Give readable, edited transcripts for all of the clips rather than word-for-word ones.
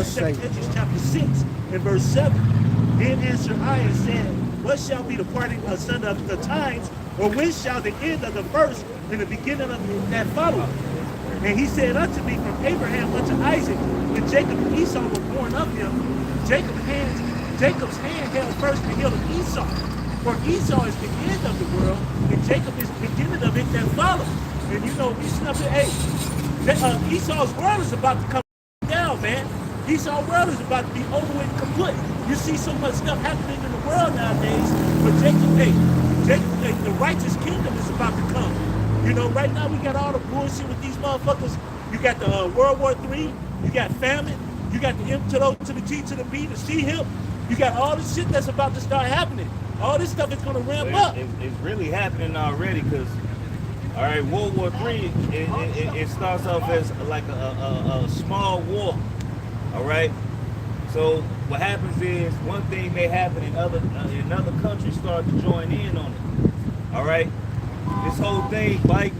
2 Judges chapter 6 and verse 7. Then answered I and said, what shall be the parting asunder of the times, or when shall the end of the first and the beginning of that follow? And he said unto me, from Abraham unto Isaac, when Jacob and Esau were born of him, Jacob's hand held first the heel of Esau. For Esau is the end of the world, and Jacob is the beginning of it that follows. And you know, Esau's world is about to come down, man. Esau's world is about to be over with complete. You see so much stuff happening in the world nowadays, but Jacob, the righteous kingdom is about to come. You know, right now we got all the bullshit with these motherfuckers. You got the World War III, you got famine, you got the M to the O to the T to the B, the C hip. You got all this shit that's about to start happening. All this stuff is going to ramp up. It's really happening already because, all right, World War III, it starts off as like a small war, all right? So what happens is one thing may happen and another country start to join in on it, all right? This whole thing, Biden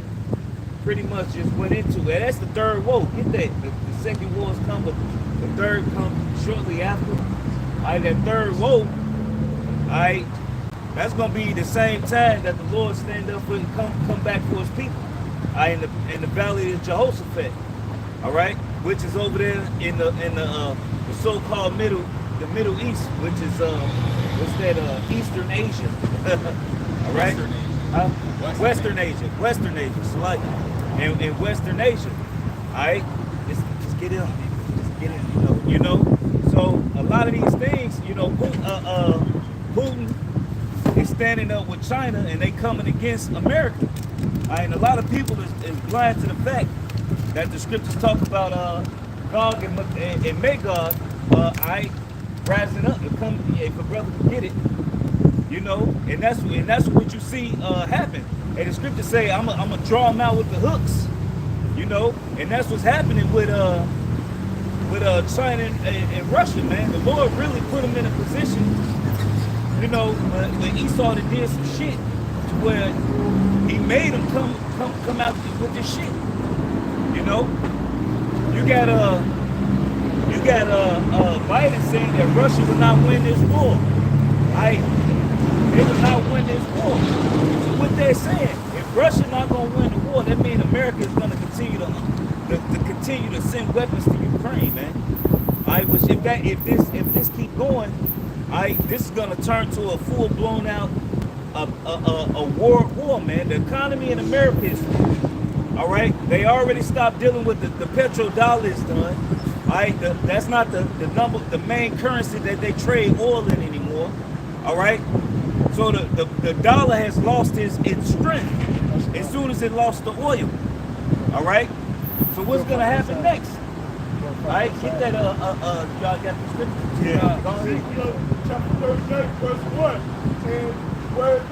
pretty much just went into it. That's the third war. Get that. The second war is come, but the third comes shortly after. All right, that third war, all right, that's going to be the same time that the Lord stand up and come back for his people. All right, in the valley of Jehoshaphat, all right, which is over there in the so-called Middle East, which is what's that, Eastern Asia. All right. Western Asia, so like in Western Asia, all right, just get in, you know. So a lot of these things, you know, Putin is standing up with China, and they coming against America, all right, and a lot of people is blind to the fact that the scriptures talk about Gog and Magog, all right, rising up to come, if a brother can get it. You know, and that's what you see happen. And the scriptures say, I'm gonna draw them out with the hooks. You know, and that's what's happening with China and Russia, man. The Lord really put them in a position. You know, when Esau did some shit, to where he made them come out with this shit. You know, you got Biden saying that Russia will not win this war. They will not win this war. So what they're saying, if Russia not going to win the war, that means America is going to continue to send weapons to Ukraine, man. All right, which if this keep going, all right, this is going to turn to a full blown out a war, man. The economy in America is, all right, they already stopped dealing with the petrodollar is done. All right, that's not the main currency that they trade oil in anymore. All right. So the dollar has lost its strength as soon as it lost the oil. All right. So what's gonna happen next? All right, get that. Y'all got the scripture. Yeah. Ezekiel chapter 38, verse 1, and word of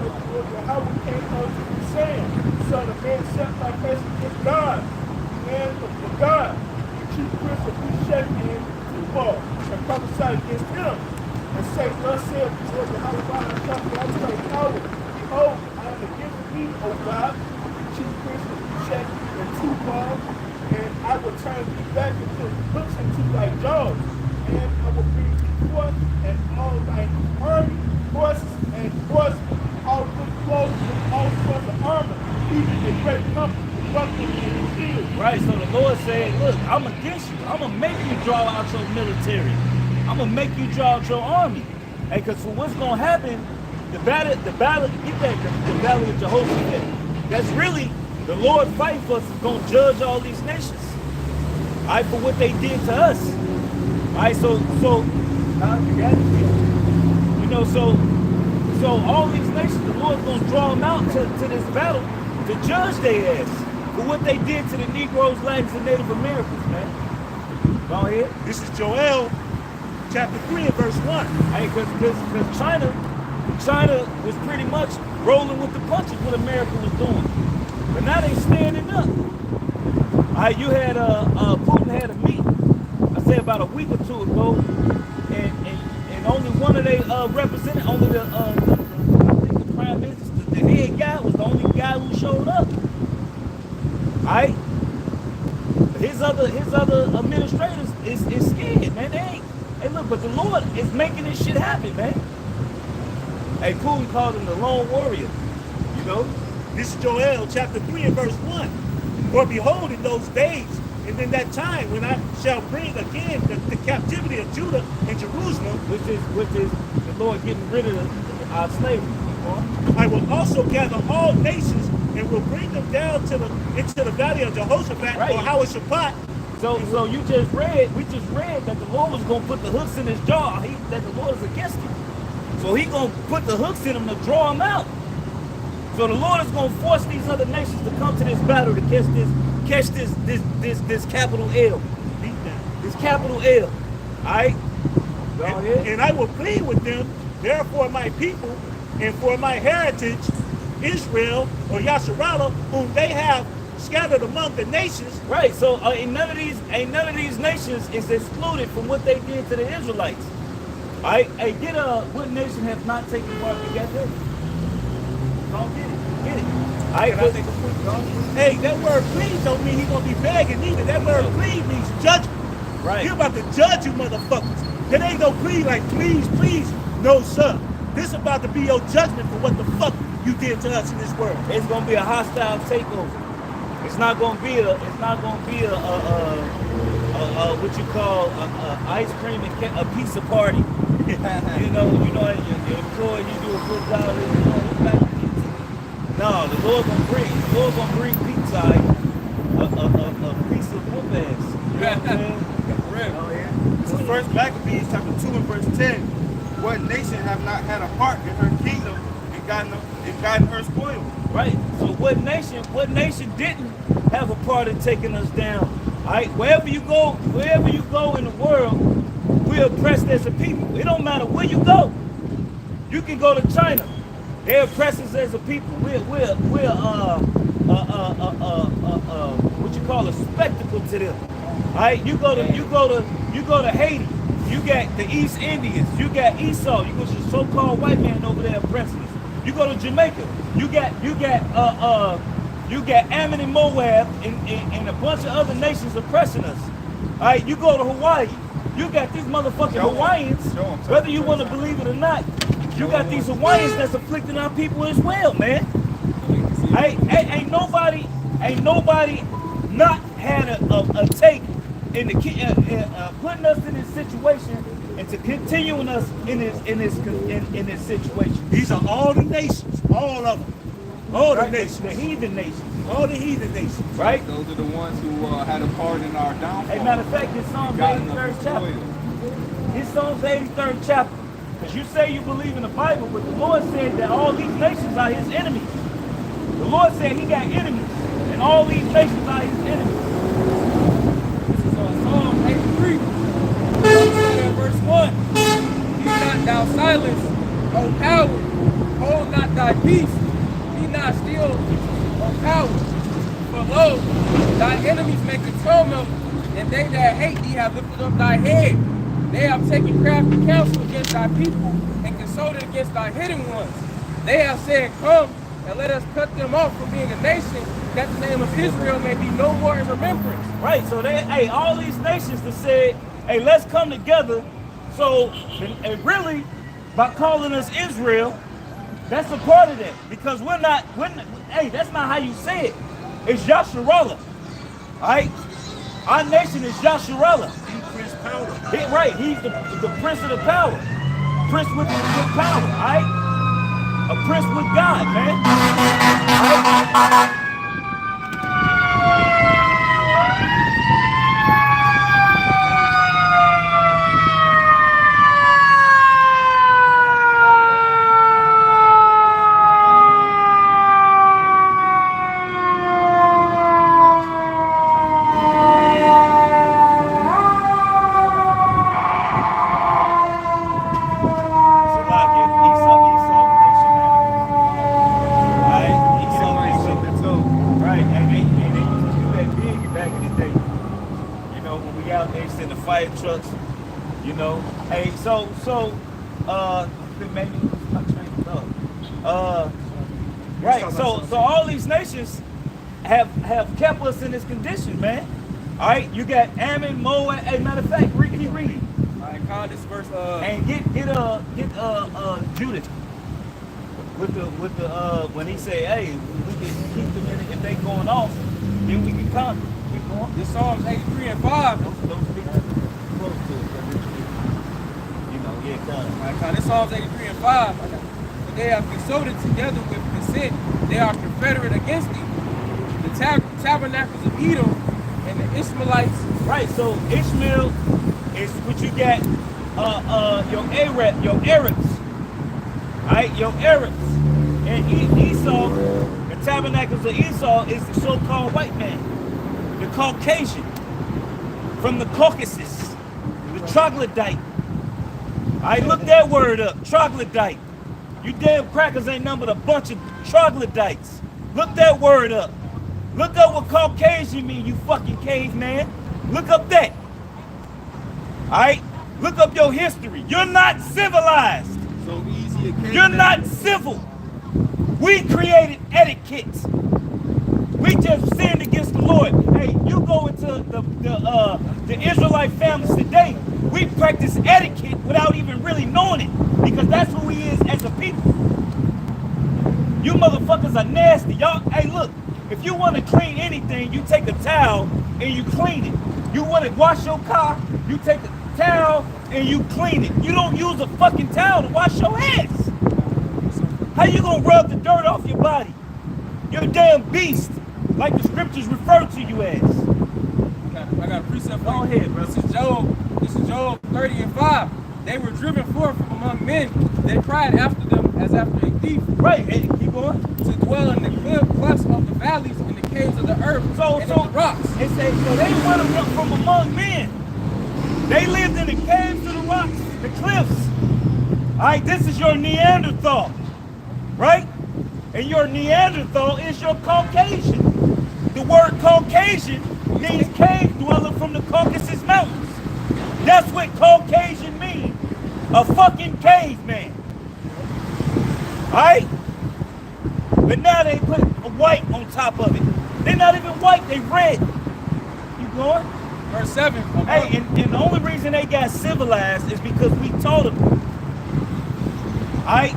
Yahawah came unto me, saying, Son of man, set thy face against God, and of God, the chief prince of Meshach and Tubal, and prophesy against him. And say, thus saith the Lord Yahawah, I say, behold, I am against thee, O God, the chief prince of Meshach and Tubal, and I will turn thee back hooks into thy jaws, and I will bring thee forth, and all thy army, horses and horsemen, all good clothes, and all sorts of armor, even a great company, bucklers and shields. Right, so the Lord said, look, I'm against you. I'm going to make you draw out your military. I'm gonna make you draw out your army, and because for what's gonna happen, the valley of Jehoshaphat, that's really the Lord fighting for us, is gonna judge all these nations, all right, for what they did to us, all right. So you got it, you know. So all these nations, the Lord's gonna draw them out to this battle to judge their ass for what they did to the Negroes, Latins, and Native Americans, man. Go ahead. This is Joel. Chapter 3 and verse 1. Hey, because China was pretty much rolling with the punches what America was doing. But now they standing up. All right, you had Putin had a meeting, I say about a week or two ago, and only one of they represented, only the prime minister, the head guy was the only guy who showed up. All right? His other administrators is scared, man. They Hey, look, but the Lord is making this shit happen, man. Hey, Cool called him the lone warrior. You know? This is Joel chapter 3 and verse 1. For behold, in those days, and in that time, when I shall bring again the captivity of Judah and Jerusalem, which is the Lord getting rid of our slavery. I will also gather all nations and will bring them down into the valley of Jehoshaphat, right. or YAHAWASHI. So we just read that the Lord was gonna put the hooks in his jaw. That the Lord is against him. So he gonna put the hooks in him to draw him out. So the Lord is gonna force these other nations to come to this battle to catch this capital L. This capital L. Alright? And I will plead with them, therefore my people, and for my heritage, Israel, or Yasharallah, whom they have scattered among the nations. Right, so ain't none of these nations is excluded from what they did to the Israelites. Alright, hey, what nation have not taken part together? Don't get it. Alright, hey, that word plead don't mean he's gonna be begging either. That word plead means judgment. Right. You're about to judge you motherfuckers. There ain't no plead like please, no sir. This is about to be your judgment for what the fuck you did to us in this world. It's gonna be a hostile takeover. It's not gonna be a what you call ice cream and a pizza party. you know, your employee, you do a good job. No, the Lord gonna bring pizza, a piece of whoop ass. You know what I'm saying? Oh, yeah. This is First Maccabees chapter 2 and verse 10. What nation have not had a part in her kingdom and gotten her spoils? Right. So what nation didn't have a part in taking us down? All right. Wherever you go in the world, we're oppressed as a people. It don't matter where you go. You can go to China. They oppress us as a people. We're what you call a spectacle to them. All right. You go to Haiti. You got the East Indians. You got Esau. You got your so-called white man over there oppressing us. You go to Jamaica. You got Ammon and Moab and a bunch of other nations oppressing us. All right. You go to Hawaii. You got these motherfucking Hawaiians. Whether you want to believe it or not, you got these Hawaiians that's afflicting our people as well, man. Ain't nobody not had a take in the putting us in this situation and to continuing us in this situation. These are all the nations, all of them, all the nations, the heathen nations, all the heathen nations, right? Those are the ones who had a part in our downfall. Hey, matter of fact, it's Psalms 83rd chapter. It's Psalms 83rd chapter. Because you say you believe in the Bible, but the Lord said that all these nations are his enemies. The Lord said he got enemies, and all these nations are his enemies. This is on Psalm 83, verse 1. Be not thou silence, O coward, hold not thy peace, be not still, O coward. For lo, thy enemies make a tumult, and they that hate thee have lifted up thy head. They have taken crafty counsel against thy people, and consulted against thy hidden ones. They have said, come, and let us cut them off from being a nation, that the name of Israel may be no more in remembrance. Right, so all these nations that said, hey, let's come together. So, and really, by calling us Israel, that's a part of that. Because hey, that's not how you say it. It's Yasharallah. All right? Our nation is Yasharallah. Prince Power. Right, he's the prince of the power. Prince with power, all right? A prince with God, man. All right? Trucks, you know. Hey, so maybe my train of thought. Right. So all these nations have kept us in this condition, man. All right. You got Ammon, Moab. Hey, matter of fact, keep reading. This verse, And get Judith with the when he say, hey, we can keep them in it. If they going off, then we can come. Keep going. this Psalms 83 and 5. Don't speak close to it, 'cause you know, yeah, come. This Psalms 83 and 5. But they have consulted together with consent. They are confederate against thee. The tabernacles of Edom and the Ishmaelites. Right, so Ishmael is what you got, your Arabs, right? Your Arabs. And Esau, the tabernacles of Esau is the so-called white man, the Caucasian, from the Caucasus, the troglodyte. I look that word up, troglodyte. You damn crackers ain't nothing but a bunch of troglodytes. Look that word up. Look up what Caucasian mean, you fucking caveman. Look up that. Alright? Look up your history. You're not civilized. So easy. You're not civil. We created etiquette. We just sinned against the Lord. Hey, you go into the Israelite families today, we practice etiquette without even really knowing it. Because that's who we is as a people. You motherfuckers are nasty. Y'all, hey look, if you want to clean anything, you take a towel and you clean it. You want to wash your car, you take a towel and you clean it. You don't use a fucking towel to wash your ass. How you gonna rub the dirt off your body? You're a damn beast, like the scriptures refer to you as. I got a precept. Go ahead, bro. This is Job 30 and 5. They were driven forth from among men. They cried after them as after a thief. Right, hey, keep going. To dwell in the clefts of the valleys and the caves of the earth and of the rocks. It say, so they went from among men. They lived in the caves of the rocks, the cliffs. All right, this is your Neanderthal, right? And your Neanderthal is your Caucasian. The word Caucasian means cave dweller from the Caucasus Mountains. That's what Caucasian means. A fucking caveman. Alright? But now they put a white on top of it. They're not even white, they red. Keep going. Verse 7. Hey, and the only reason they got civilized is because we taught them. Alright?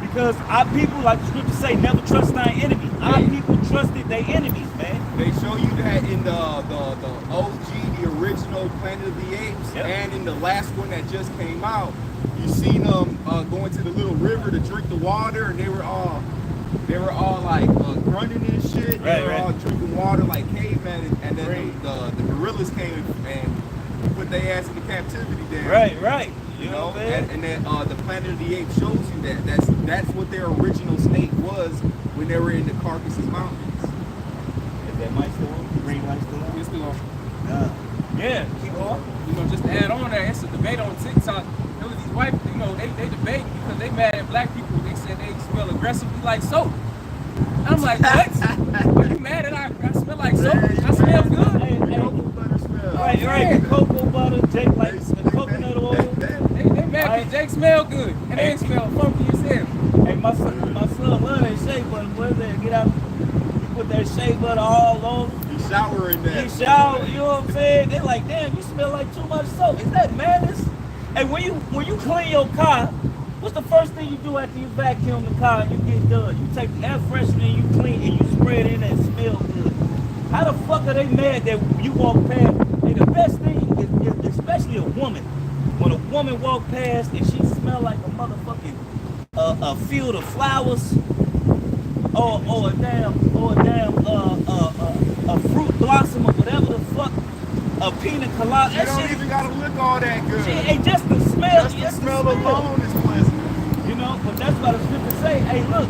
Because our people, like the scriptures say, never trust thy enemy. Our people trusted their enemies, man. They show you that in the OG, the original Planet of the Apes, Yep. and in the last one that just came out. You seen them going to the little river to drink the water, and they were all like grunting and shit. They were all drinking water like cavemen, and then the gorillas came and put their ass into captivity there. Right. You know, and then the Planet of the Apes shows you that that's what their original state was when they were in the Caucasus Mountains. Is that mic still on? Green light still on? It's still on. Yeah, keep on. You know, just to add on there, it's a debate on TikTok. There was these white, you know, they debate because they mad at black people. They said they smell aggressively like soap. I'm like, what? Are you mad that I smell like soap? I smell good. Hey, right. The cocoa butter, Jake likes the coconut oil. They mad because Jake smell good and they smell funky as hell. Hey, my son love that shea butter. What is that? Get out. You put that shea butter all over. You shower in that. You shower. You know what I'm saying? They're like, damn, you smell like too much soap. Is that madness? Hey, when you clean your car, what's the first thing you do after you vacuum the car and you get done? You take the air freshener and you clean and you spray it in and it smells good. How the fuck are they mad that you walk past? And the best thing is especially a woman. When a woman walk past and she smell like a motherfucking a field of flowers, or a damn a fruit blossom or whatever the fuck, a pina colada. You don't even gotta look all that good. She ain't just the smell. Just the smell alone is pleasant. You know, but that's why the scriptures say, hey, look,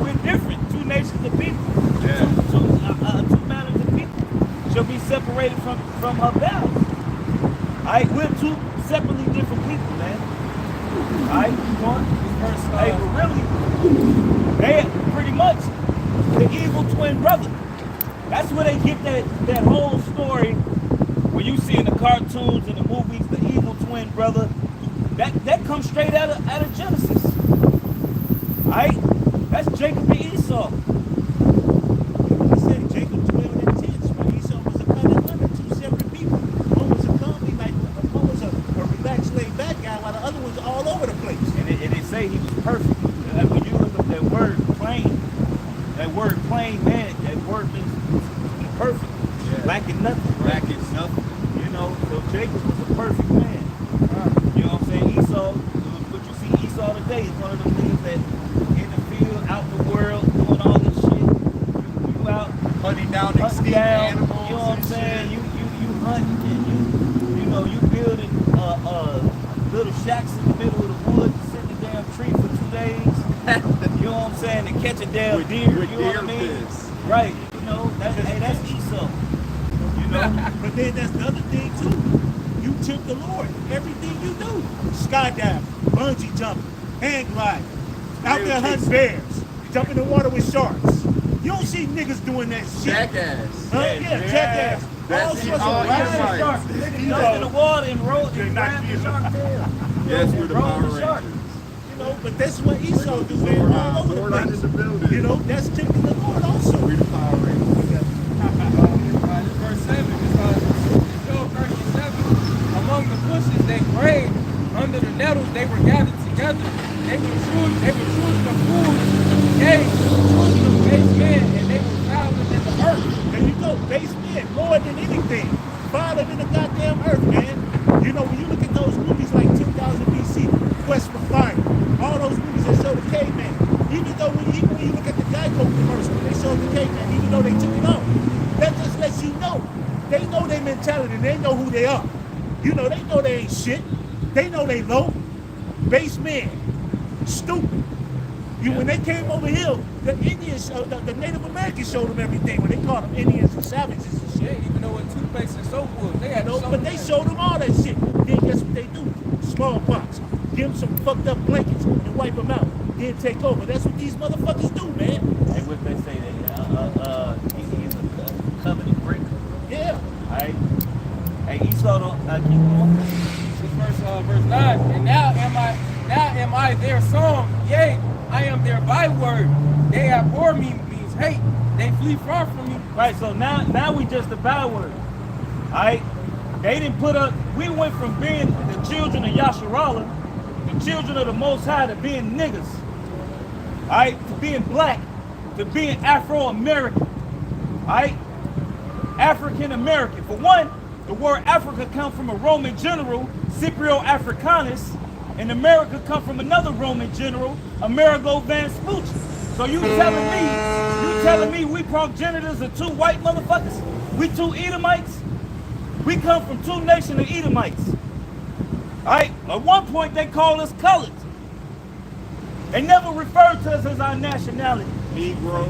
we're different. Two nations of people. Yeah. Two manners of people shall be separated from her bowels. Alright, we're two separately different people, man. Alright, keep going. Hey, but really, they pretty much the evil twin brother. That's where they get that whole story when you see in the cartoons and the movies, the evil twin brother. That comes straight out of Genesis. Alright? That's Jacob and Esau. He said Jacob dwelled in tents, but Esau was a cunning hunter, two separate people. One was a comely like one was say he was perfect. And when you look up that word plain, man, that word means to be perfect. Yeah. Lacking nothing. Right? Lacking nothing. You know, so Jacob was a perfect man. You know what I'm saying? Esau, what you see Esau today is one of the things that in the field, out in the world, doing all this shit. You out Hunting down extinct animals. You know what I'm saying? You hunting and you know, you building little shacks in the middle of the woods, sitting in a damn tree for 2 days. You know what I'm saying? To catch a damn deer. With You know what I mean? piss. Right. You know, that's Esau. You know? But then that's the other thing too. You tempt the Lord. Everything you do. Skydive, bungee jumping, hang gliding. Out there hunting bears. Jump in the water with sharks. You don't see niggas doing that shit. Jackass. Huh? Yeah, jackass. That's All it. sorts All of Edomites. Sharks. Jump in the water and roll and grab the shark tail. Yes, we're the Roll Power the shark. Rangers. You know, but that's what Esau do, man, all over Lord the out in place. the building. You know, that's tempting the Lord also. We the Power Rangers. This verse 7, it's Job 37. Among the bushes they prayed, under the nettles they were gathered together. They were children of fools, yea, children of base men, and they were founded in the earth. There you go, base men, more than anything. Farther than the goddamn earth, man. You know, when you look at those movies like 2000 BC, Quest for Fire, all those movies that show the caveman, even when you look at the Geico commercial, when they show the caveman, even though they took it off, that just lets you know. They know their mentality, they know who they are. You know, they know they ain't shit. They know they low. Base men. Stupid. When they came over here, the Indians, the Native Americans showed them everything. When they called them Indians and savages and They shit. didn't even know what toothpaste and soap was. They had No, soap. but they showed them all that shit. Then guess what they do? Smallpox. Give them some fucked up blankets and wipe them out. Then take over. That's what these motherfuckers do, man. And what they say, he's a covenant breaker. Yeah. Alright? Hey, Esau don't keep going. Verse 9. And now am I their song, yea, I am their byword. They abhor me means hate. They flee far from me. Right, so now we just a byword. Alright? They didn't put up, we went from being the children of Yasharallah, the children of the Most High, to being niggas. Alright? To being black, to being Afro-American. Alright? African American. For one, the word Africa comes from a Roman general, Scipio Africanus, and America comes from another Roman general, Amerigo Vespucci. So you telling me we progenitors of two white motherfuckers? We two Edomites? We come from two nations of Edomites. Alright? At one point they called us colored. They never referred to us as our nationality. Negro.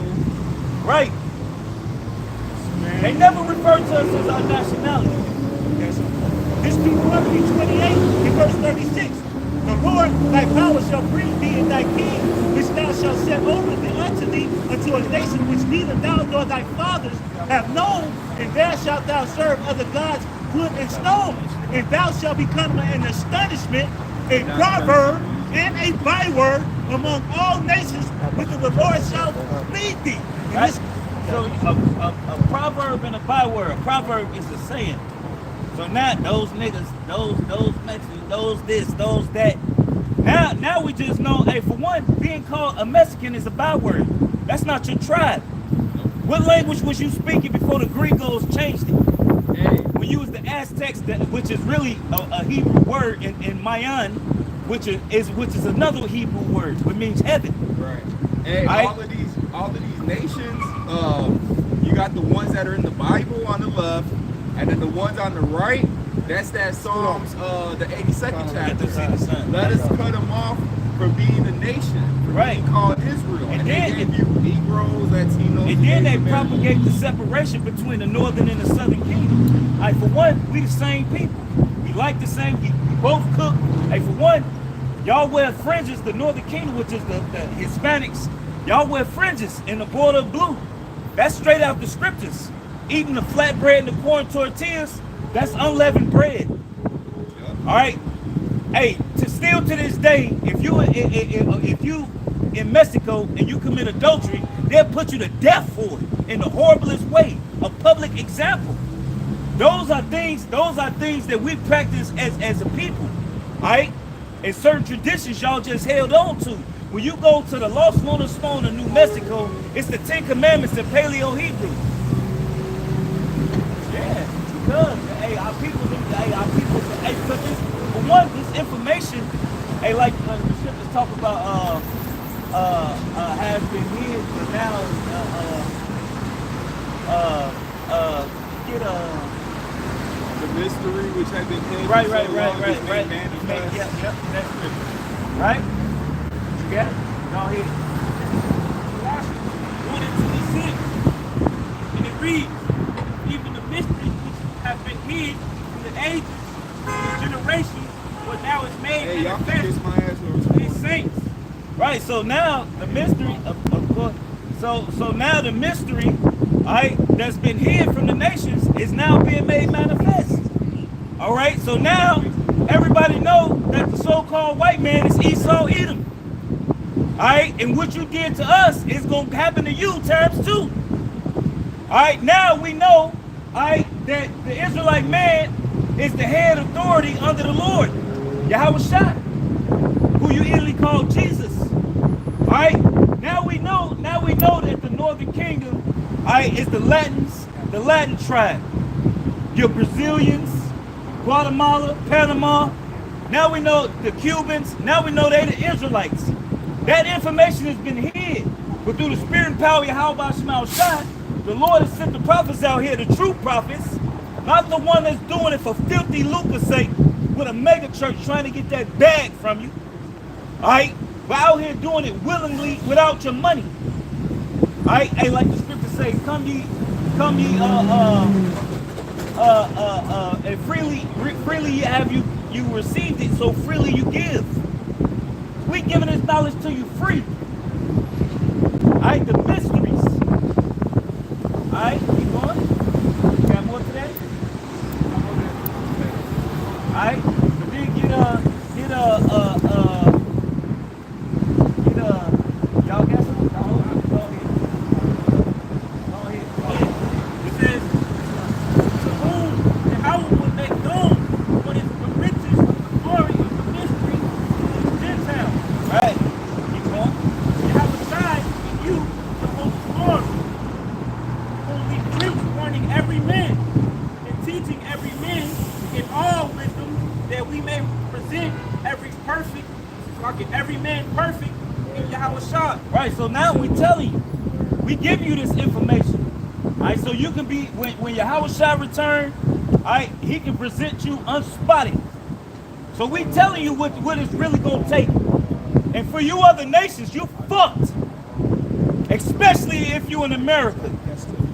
Right. They never referred to us as our nationality. This Deuteronomy 28 in verse 36. The Lord thy power shall bring thee and thy king, which thou shalt set over thee unto a nation which neither thou nor thy fathers have known, and there shalt thou serve other gods, wood and stone, and thou shalt become an astonishment, a proverb, and a byword among all nations, whither the Lord shall lead thee. And Right? this- So a proverb and a byword. A proverb is a saying. So now those niggas, those Mexicans, those this, those that. Now we just know, hey, for one, being called a Mexican is a byword. That's not your tribe. What language was you speaking before the Gringos changed it? Hey. When you was the Aztecs, which is really a Hebrew word in Mayan, which is another Hebrew word, which means heaven. Right. Hey, all of these nations, you got the ones that are in the Bible on the left, and then the ones on the right, that's that Psalms, the 82nd chapter. Let us cut them off from being a nation, from being called Israel. And then they give you Negroes, Latinos, And then they Native Americans. propagate the separation between the northern and the southern kingdom. Like, for one, we the same people. We like the same, we both cook. Like, for one, y'all wear fringes, the northern kingdom, which is the Hispanics, y'all wear fringes in the border of blue. That's straight out the scriptures. Eating the flatbread and the corn tortillas, that's unleavened bread. All right? Hey, still to this day, if you in Mexico and you commit adultery, they'll put you to death for it in the horriblest way. A public example. Those are things that we practice as a people. All right? And certain traditions y'all just held on to. When you go to the Lost Lunar Stone in New Mexico, it's the 10 Commandments in Paleo Hebrew. Yeah, because our people, because for one, this information, like the scriptures talk about, has been hid, but now, the mystery which had been hidden. Right. Manifest. Yep, that's scripture. Right? You got it? Go ahead. Colossians 1 and 26. And it reads, even the mysteries which have been hid from the ages and the generations, what now is made Hey, y'all can manifest kiss my ass to his saints. Right, so now the mystery, of course, so now the mystery, right, that's been hid from the nations is now being made manifest. All right, so now everybody know that the so-called white man is Esau Edom. All right, and what you did to us is going to happen to you times 2. All right, now we know, all right, that the Israelite man is the head authority under the Lord, YAHAWASHI, who you Italy call Jesus. All right, now we know that the Northern Kingdom, all right, is the Latin tribe. Your Brazilians, Guatemala, Panama. Now we know the Cubans. Now we know they're the Israelites. That information has been hid, but through the spirit and power of YAHAWASHI, the Lord has sent the prophets out here, the true prophets, not the one that's doing it for filthy lucre's sake with a mega church trying to get that bag from you. All right, we're out here doing it willingly without your money. All right, hey, like the scripture say, come ye, and freely have you received it, so freely you give. We giving this knowledge to you free. All right, the mysteries. All right, keep going. You got more today? All right, but then y'all got some? Go ahead. It says, to whom Yahweh would make known what is the riches, the glory of the mystery to the Gentiles. Right. Keep going. YAHAWASHI in you, the most glory, whom we preach, warning every man, and teaching every man in all wisdom, that we may present every man perfect in YAHAWASHI. Right, so now we telling you, we give you this information. All right, so you can be, when YAHAWASHI return, all right, he can present you unspotted. So we telling you what it's really going to take. And for you other nations, you fucked. Especially if you in America.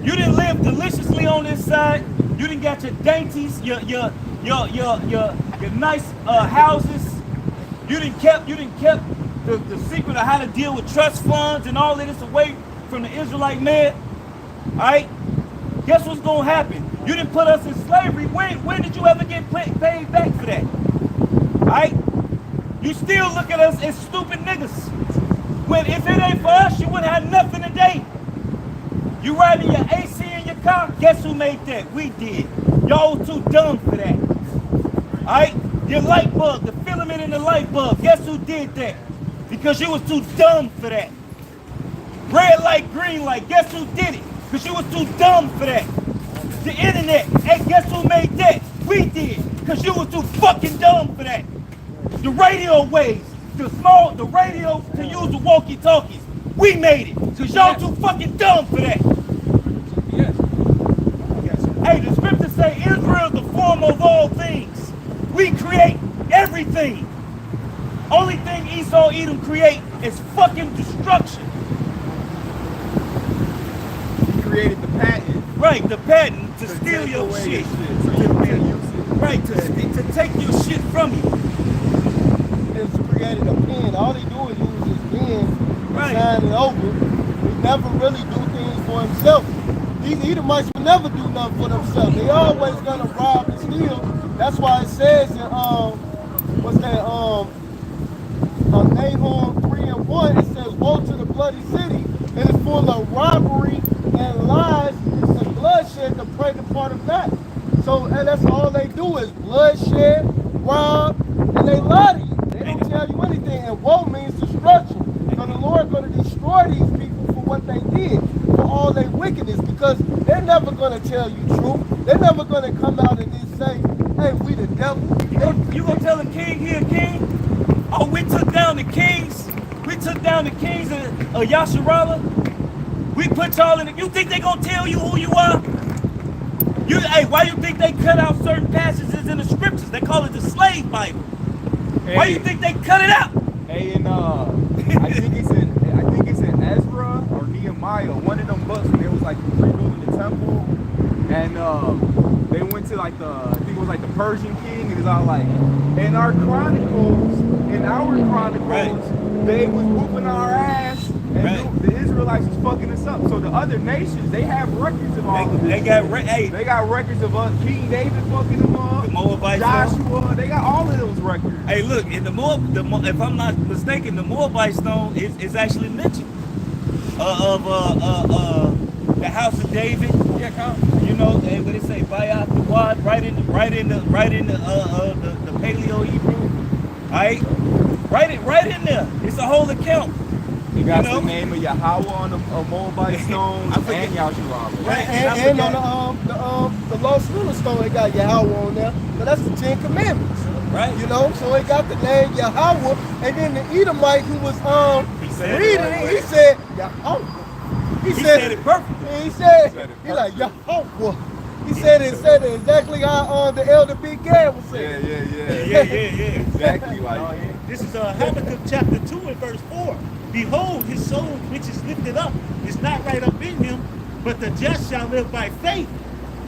You didn't live deliciously on this side. You didn't got your dainties, your nice houses. You didn't kept the secret of how to deal with trust funds and all of this away from the Israelite man. All right? Guess what's going to happen? You didn't put us in slavery. When did you ever get paid back for that? All right? You still look at us as stupid niggas. When if it ain't for us, you wouldn't have nothing today. You riding your AC in your car? Guess who made that? We did. Y'all too dumb for that. All right? Your light bulb, the filament in the light bulb, guess who did that? Because you was too dumb for that. Red light, green light, guess who did it? Because you was too dumb for that. The internet, hey, guess who made that? We did. Because you was too fucking dumb for that. The radio waves, the radio to use the walkie-talkies, we made it. Because y'all too fucking dumb for that. Yes. Hey, the scriptures say Israel is the form of all things. We create everything. Only thing Esau Edom create is fucking destruction. He created the patent. Right, the patent to steal your shit. Right, to take your shit from you. It's created a pen. All they do is use his pen, Right. sign it over. He never really do things for himself. These Edomites will never do nothing for themselves. They always gonna rob and steal. That's why it says in what's that Nahum 3:1, it says, "Woe to the bloody city! It is full of robbery and lies and bloodshed to pray the part of that." So and that's all they do is bloodshed, rob, and they lie to you. They don't they did for all their wickedness, because they're never going to tell you truth. They're never going to come out and just say, hey, we the devil. You gonna tell him king here, king? Oh, we took down the kings. We took down the kings of Yasharala. We put y'all in it. You think they gonna tell you who you are? Hey, why you think they cut out certain passages in the scriptures? They call it the slave Bible. Hey, Why you think they cut it out? Hey, and I think it's in Ezra or Nehemiah, one of them books when it was like rebuilding the temple, and they went to like I think it was like the Persian king, and it's all like, in our chronicles, right, they was whooping our ass, and right, the Israelites was fucking us up. So the other nations, they have records of all of this. They got records of King David fucking them up, the Moabites, Joshua. They got all of those records. Hey, look, in if I'm not mistaken, the Moabite stone is actually mentioned of the house of David. Yeah, you know, what they say, Bayat the Wad, right in the Paleo Hebrew. Alright? Right in there. It's a whole account. You got the name of Yahweh on the Moabite stone and Yahshua. Right. And on the Lost River stone, it got Yahweh on there. But that's the 10 Commandments. Right. You know, so it got the name Yahweh, and then the Edomite who was reading it, he said Yahweh. He said it perfectly. He said he's like Yahweh. He said it exactly how the elder Big Gad was saying. Yeah. Exactly like This is Habakkuk chapter 2 and verse 4. Behold, his soul which is lifted up is not right up in him, but the just shall live by faith.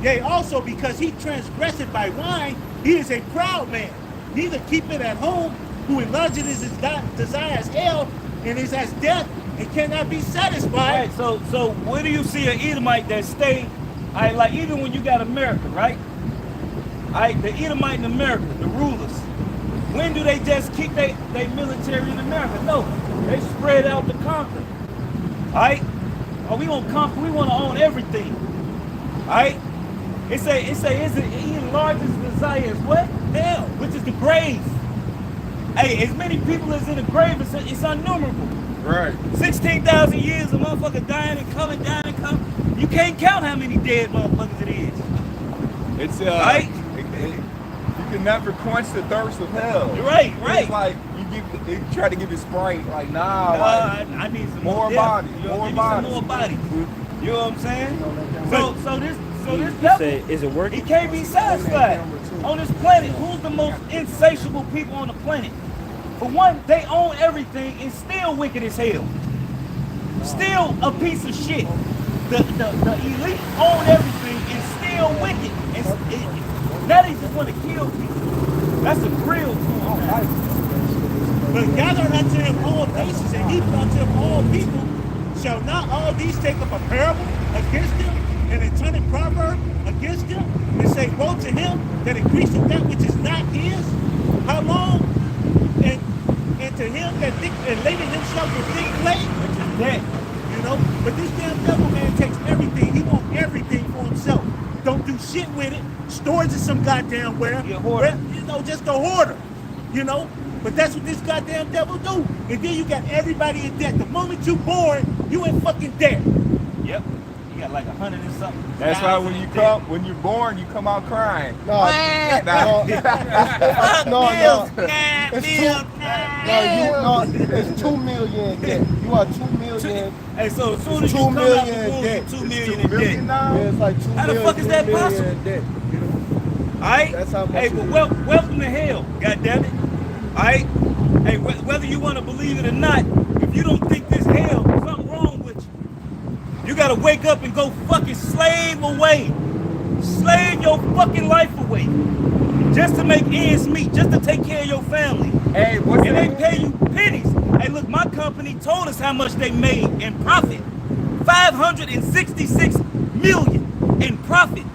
Yea, also because he transgresseth by wine, he is a proud man. Neither keep it at home, who enlargeth his desire as hell, and is as death, and cannot be satisfied. Right, so where do you see an Edomite that stay, like even when you got America, right? The Edomite in America, the rulers, when do they just keep their military in America? No, they spread out to conquer. Alright? Oh, we gonna conquer, we wanna own everything. Alright? It say he enlarges his desire as what? Hell, which is the grave. Hey, as many people as in the grave, it's innumerable. right. 16,000 years of motherfucker dying and coming, dying and coming. You can't count how many dead motherfuckers it is. It's right? You can never quench the thirst of hell. Right. It's like you try to give it Sprite, like I need some more bodies, more bodies. You know what I'm saying? So this devil, is it working? he can't be satisfied. On this planet, who's the most insatiable people on the planet? For one, they own everything and still wicked as hell. Still a piece of shit. The elite own everything and still wicked. Now they just want to kill people. That's a thrill to them. But gather unto him all nations, and heap unto him all people. Shall not all these take up a parable against him, and a turning proverb against him, and say, woe to him that increaseth that which is not his? How long? And to him that laden himself with thick clay, which is dead. You know? But this damn devil man takes everything. He wants everything for himself. Don't do shit with it. Stores it some goddamn where. You know, just a hoarder. You know? But that's what this goddamn devil do. And then you got everybody in debt. The moment you born, you in fucking debt. Yep. You got like 100 and something. That's why when you're born, you come out crying. It's 2 million in debt. You are 2 million. Hey, so as soon as you come out the womb, you're 2 million in debt. Now? Yeah, it's like 2 How the million, fuck is that 3 million possible? in debt, you know? Alright? That's how much hey, it but is. welcome to hell, goddammit. Alright? Hey, whether you want to believe it or not, if you don't think this hell, something wrong with you. You gotta wake up and go fucking slave away. Slave your fucking life away. Just to make ends meet, just to take care of your family. Hey, what's and that? they pay you pennies. Hey, look, my company told us how much they made in profit. 566 million in profit.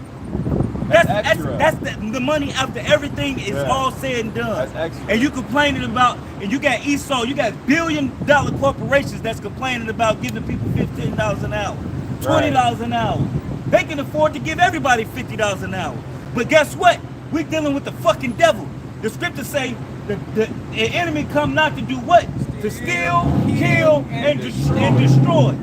That's the money after everything is all said and done. That's extra. And you complaining about, and you got Esau, you got billion-dollar corporations that's complaining about giving people $15 an hour, $20 an hour. They can afford to give everybody $50 an hour. But guess what? We're dealing with the fucking devil. The scriptures say the enemy come not to do what? To steal, kill, and destroy.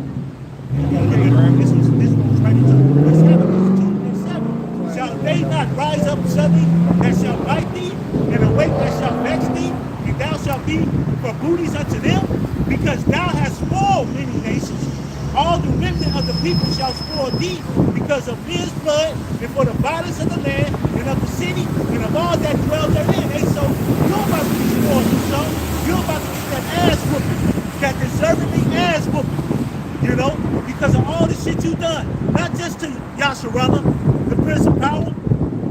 This was right into what's happening. 2 and 7. Shall they not rise up suddenly that shall bite thee, and awake that shall vex thee, and thou shalt be for booties unto them? Because thou hast spoiled many nations. All the remnant of the people shall spoil thee because of men's blood, and for the violence of the land, and of the city, and of all that dwell therein. Hey, so you're about to be spoiled, so you're about to get that ass whooping, that deservingly ass whooping, you know, because of all the shit you done. Not just to Yasharallah, the Prince of Power,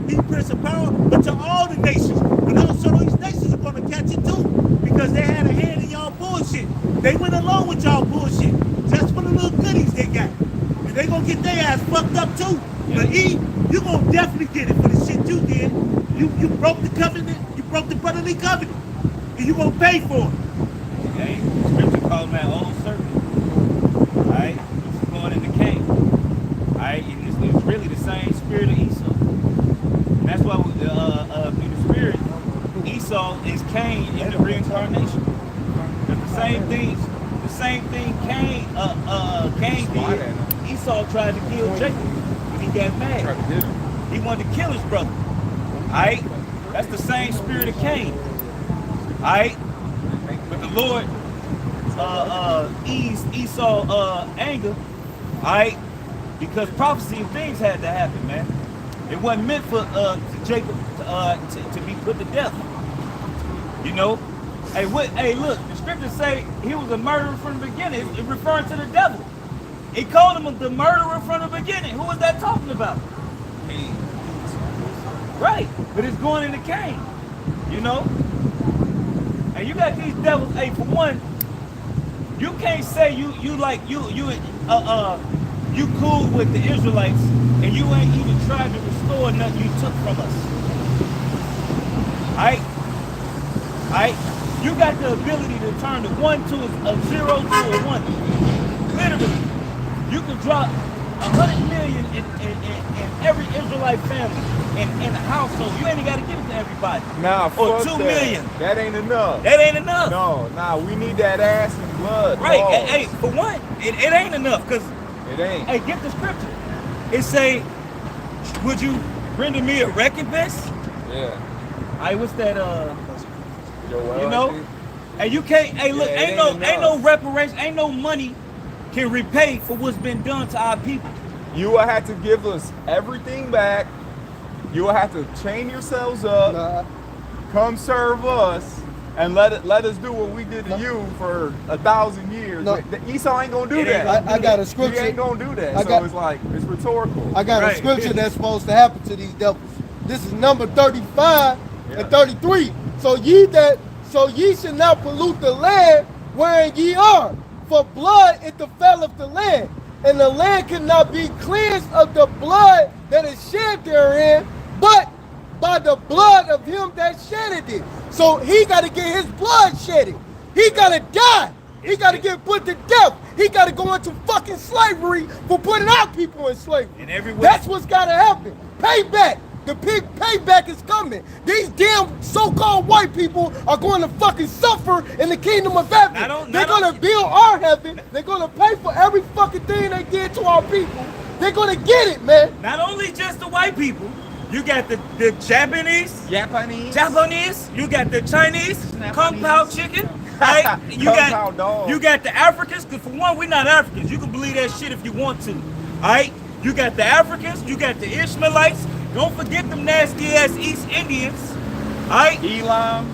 the Prince of Power, but to all the nations. But also these nations are going to catch it too, because they had a hand in y'all bullshit. They went along with y'all bullshit. Just for the little goodies they got. And they gonna get their ass fucked up too. But E, you gonna definitely get it for the shit you did. You broke the covenant, you broke the brotherly covenant. And you gonna pay for it. Okay? Scripture calls that old serpent. Alright? Which is going in the cave. Alright? And it's really the same spirit of Esau. And that's why in the spirit, Esau is Cain in the reincarnation. It's the same thing. Same thing Cain did. Esau tried to kill Jacob when he got mad. He wanted to kill his brother. Alright? That's the same spirit of Cain. Alright? But the Lord eased Esau's anger. Alright? Because prophecy and things had to happen, man. It wasn't meant for Jacob to be put to death. You know? Hey, look, the scriptures say he was a murderer from the beginning. It's referring to the devil. He called him the murderer from the beginning. Who was that talking about? Cain. Right, but it's going into Cain, you know? And you got these devils. Hey, for one, you can't say you cool with the Israelites and you ain't even tried to restore nothing you took from us. Alright? You got the ability to turn the 1 to a 0 to a 1. Literally. You can drop 100 million in every Israelite family in a household. You ain't got to give it to everybody. Nah, or fuck 2 million. That ain't enough. That ain't enough. No, nah, we need that ass and blood. Right. Hey, for one, it ain't enough because it ain't. Hey, get the scripture. It say, would you render me a recompense? Yeah. Hey, what's that? Joel, you know, and you can't. Hey, look, ain't no reparation, ain't no money can repay for what's been done to our people. You will have to give us everything back. You will have to chain yourselves up, come serve us, and let us do what we did to you for 1,000 years. Esau ain't gonna do that. I got a scripture. He ain't gonna do that. So it's like it's rhetorical. I got a scripture that's supposed to happen to these devils. This is number 35 and 33. So ye should not pollute the land wherein ye are, for blood it defileth the land, and the land cannot be cleansed of the blood that is shed therein, but by the blood of him that shedded it. So he got to get his blood shedded. He got to die. He got to get put to death. He got to go into fucking slavery for putting our people in slavery. That's what's got to happen. Payback. The big payback is coming. These damn so-called white people are going to fucking suffer in the kingdom of heaven. They're going to build our heaven. They're going to pay for every fucking thing they did to our people. They're going to get it, man. Not only just the white people. You got the Japanese. You got the Chinese. Kung Pao chicken. Right? You got the Africans. Because for one, we're not Africans. You can believe that shit if you want to. All right? You got the Africans. You got the Ishmaelites. Don't forget them nasty ass East Indians. Alright? Elam.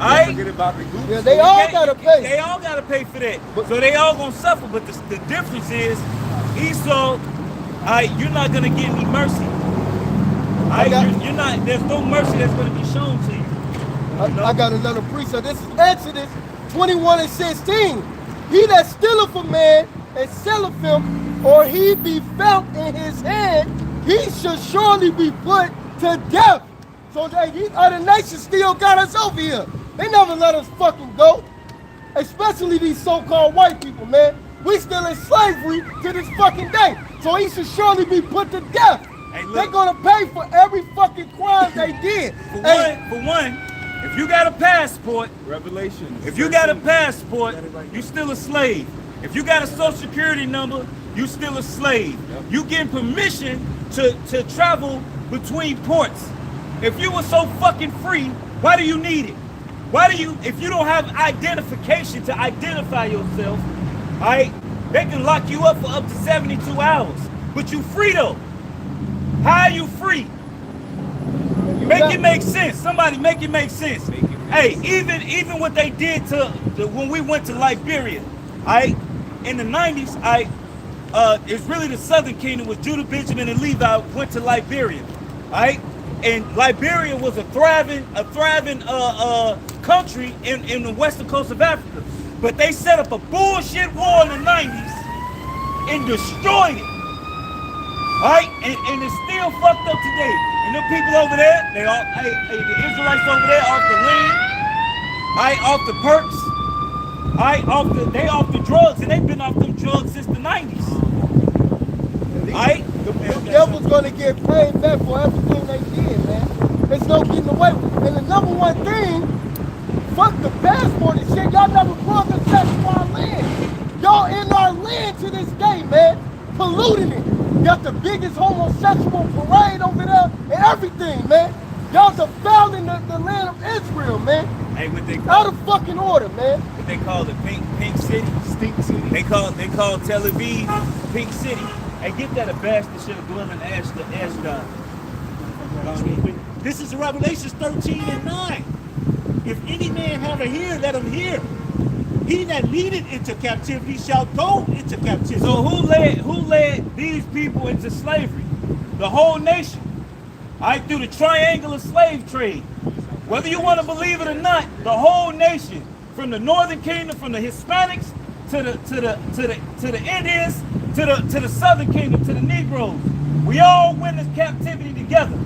Alright? Forget about the Goops. Yeah, they all gotta pay. They all gotta pay for that. So they all gonna suffer. But the difference is Esau, alright, you're not gonna get any mercy. Alright, you're not, there's no mercy that's gonna be shown to you. I got another precept. This is Exodus 21 and 16. He that stealeth a man and selleth him, or he be found in his hand, he should surely be put to death. So these other nations still got us over here. They never let us fucking go. Especially these so-called white people, man. We still in slavery to this fucking day. So he should surely be put to death. Hey, they're gonna pay for every fucking crime they did. For one, if you got a passport, Revelation. If you got a passport, you still a slave. If you got a social security number, you still a slave. Yep. You getting permission to travel between ports. If you were so fucking free, why do you need it? Why do you, if you don't have identification to identify yourself, all right, they can lock you up for up to 72 hours. But you free though. How are you free? Make it make sense. Somebody make it make sense. Hey, even what they did to when we went to Liberia, right? In the 90s, it's really the Southern Kingdom with Judah, Benjamin, and Levi went to Liberia, right? And Liberia was a thriving country in the western coast of Africa. But they set up a bullshit war in the 90s and destroyed it. Right? And it's still fucked up today. And them people over there, they all, the Israelites over there off the lean, off the perks, they off the drugs, and they've been off them drugs since the 90s. The devil's gonna get paid back for everything they did, man. There's no getting away with it. And the number one thing, fuck the passport and shit. Y'all never brought us back to our land. Y'all in our land to this day, man. Polluting it. Got the biggest homosexual parade over there and everything, man. Y'all defiling the land of Israel, man. Hey, what they out of fucking order, man. What they call it, Pink City? Stink City. They call Tel Aviv Pink City. Hey, get that a bastard should have dwelt in Ashdod. This is Revelations 13 and 9. If any man have a ear, let him hear. He that leadeth into captivity shall go into captivity. So who led these people into slavery? The whole nation. Through the triangular slave trade. Whether you want to believe it or not, the whole nation, from the Northern Kingdom, from the Hispanics to the Indians, to the Southern Kingdom, to the Negroes, we all went into captivity together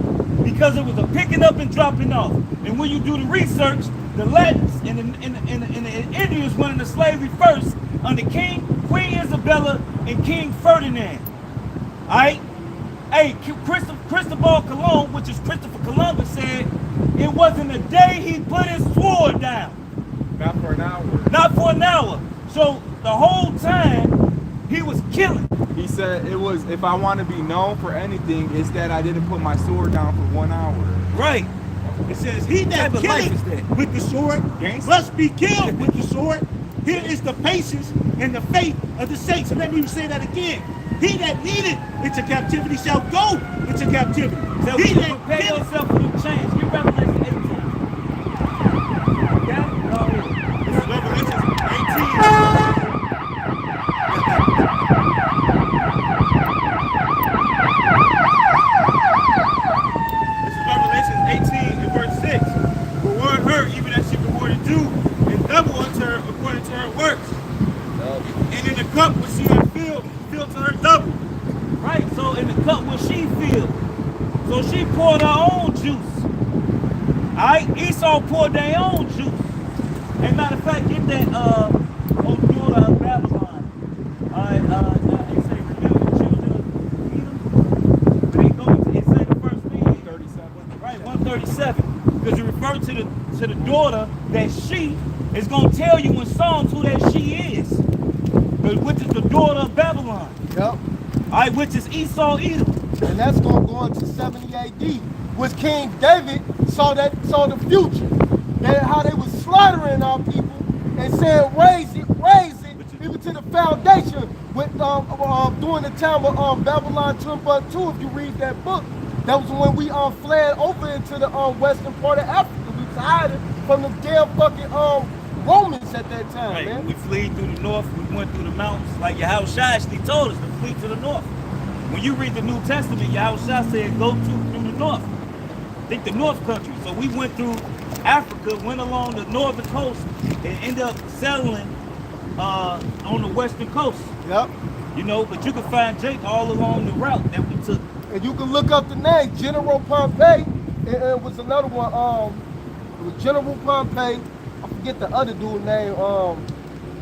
because it was a picking up and dropping off. And when you do the research, the Latins and the Indians went into slavery first under Queen Isabella and King Ferdinand. All right? Hey, Cristobal Colon, which is Christopher Columbus, said it wasn't a day he put his sword down. Not for an hour. Not for an hour. So the whole time he was killing. He said it was, if I want to be known for anything, it's that I didn't put my sword down for 1 hour. Right. It says, he that killeth with the sword must be killed with the sword. Here is the patience and the faith of the saints. So let me say that again. He that leadeth into captivity shall go into captivity. So he that prepare yourself for the change. Get Revelation 18. Got it? Go ahead. This is Revelation 18 and verse 6. Reward her even as she rewarded you, and double unto her according to her works. And in the cup which she had filled to her double. Right, so in the cup where she filled. So she poured her own juice. Alright, Esau poured their own juice. And matter of fact, get that daughter of Babylon. They say remember the children of Edom. They go to, it say the first thing 137. Right, 137. Because you refer to the daughter that she is gonna tell you in Psalms who that she is. Which is the daughter of Babylon. Yep. Alright, which is Esau Edom. And that's gonna go into 70 AD, which King David saw the future. How they was slaughtering our people and saying raise it, even to the foundation with during the time of Babylon Timbuktu. If you read that book, that was when we fled over into the western part of Africa. We was hiding from the damn fucking Romans at that time, right. man. We fled through the north, we went through the mountains, like YAHAWASHI told us to flee to the north. When you read the New Testament, YAHAWASHI said go through the north. Think the north country. So we went through Africa, went along the northern coast, and ended up settling on the western coast. Yep. You know, but you can find Jake all along the route that we took. And you can look up the name, General Pompey, and it was another one, it was General Pompey, I forget the other dude's name,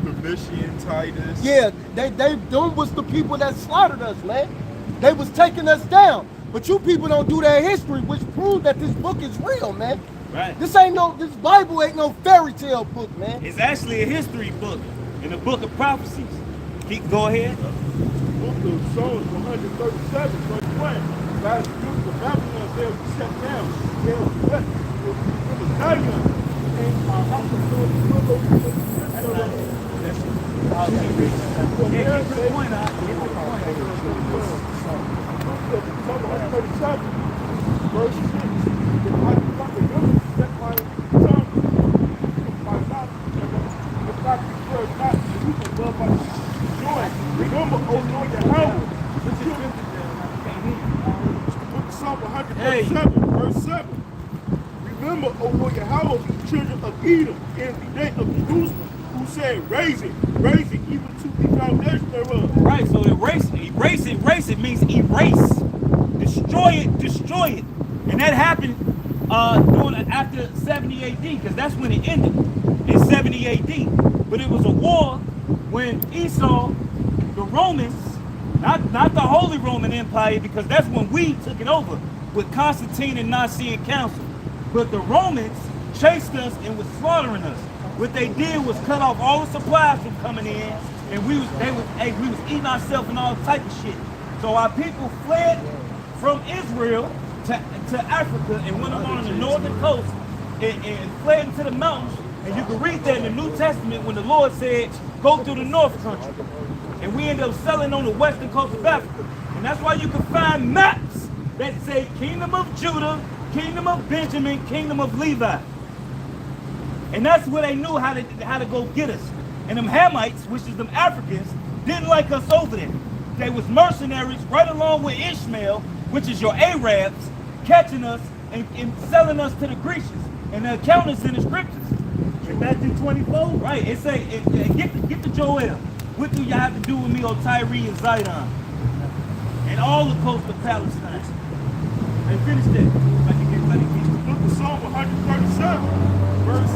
Domitian, Titus. Yeah, them was the people that slaughtered us, man. They was taking us down. But you people don't do that history, which proves that this book is real, man. Right. This Bible ain't no fairy tale book, man. It's actually a history book and a book of prophecies. Go ahead. Book of Psalms 137, verse 1. God's beautiful Babylon, they'll be shut down. They'll be left. It was Zion. And our house of Lord is full of Psalm 137, verse 6. If I become the woman, set my tongue, my mouth, if I prefer not, you can love my joy. Remember, O Lord, Yahawah, Book of Psalm 137, verse 7. Remember, O Lord Yahawah, the children of Edom, and the day of Jerusalem, who said, raise it, even to the foundation thereof. Right, so erase it means erase. Destroy it. And that happened after 70 AD, because that's when it ended, in 70 AD. But it was a war when Esau, the Romans, not the Holy Roman Empire, because that's when we took it over with Constantine and Nicene Council. But the Romans chased us and was slaughtering us. What they did was cut off all the supplies from coming in, and we was eating ourselves and all type of shit. So our people fled from Israel to Africa and went along the northern coast and fled into the mountains. And you can read that in the New Testament when the Lord said, go through the north country. And we ended up selling on the western coast of Africa. And that's why you can find maps that say Kingdom of Judah, Kingdom of Benjamin, Kingdom of Levi. And that's where they knew how to go get us. And them Hamites, which is them Africans, didn't like us over there. They was mercenaries right along with Ishmael, which is your Arabs, catching us and selling us to the Grecians. And the account is in the scriptures. In Matthew 24? Right, it say, get to Joel. What do you have to do with me, O Tyre and Zidon? And all the coast of Palestine. And finish that. Look at Psalm 137, verse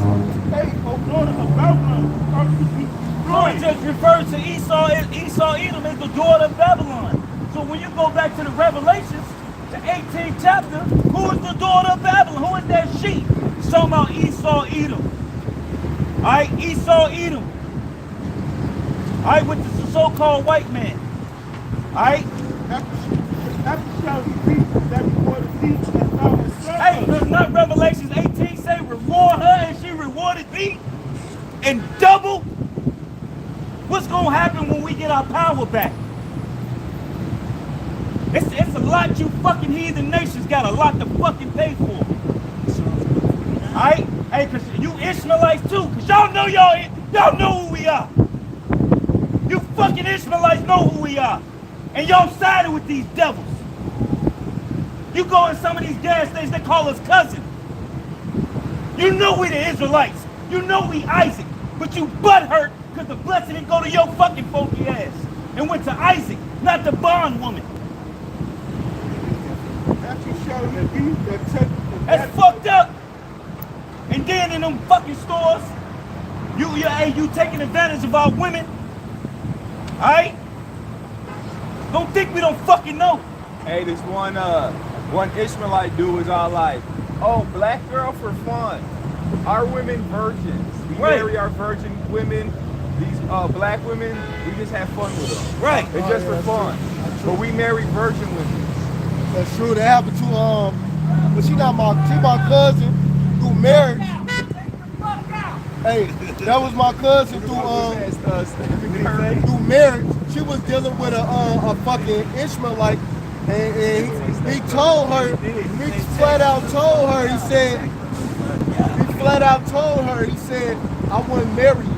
8. O daughter of Babylon, come to be it just refers to Esau Edom as the daughter of Babylon. So when you go back to the Revelations, the 18th chapter, who is the daughter of Babylon? Who is that she? It's talking about Esau Edom. Alright, Esau Edom. Alright, which is the so-called white man. Alright? After shall he be that before the beach and found his son. Hey, does not Revelations 18 say reward her and she rewarded thee? And double? What's gonna happen when we get our power back? It's a lot you fucking heathen nations got a lot to fucking pay for. Alright? Hey, cause you Ishmaelites too, cause y'all know who we are. You fucking Ishmaelites know who we are. And y'all sided with these devils. You go in some of these gas stations, they call us cousin. You know we the Israelites. You know we Isaac. But you butthurt because the blessing didn't go to your fucking funky ass. And went to Isaac, not the bondwoman. That's fucked up. And then in them fucking stores, you taking advantage of our women. Alright? Don't think we don't fucking know. Hey, this one Ishmaelite dude was all like, oh, black girl for fun. Our women virgins. We marry our virgin women. These black women, we just have fun with them. Right. It's just for fun. But we marry virgin women. That's true. That happened to but she my cousin through marriage. Hey, that was my cousin through marriage. She was dealing with a fucking Ishmaelite, and he told her, he flat out told her, he said, I wouldn't marry you.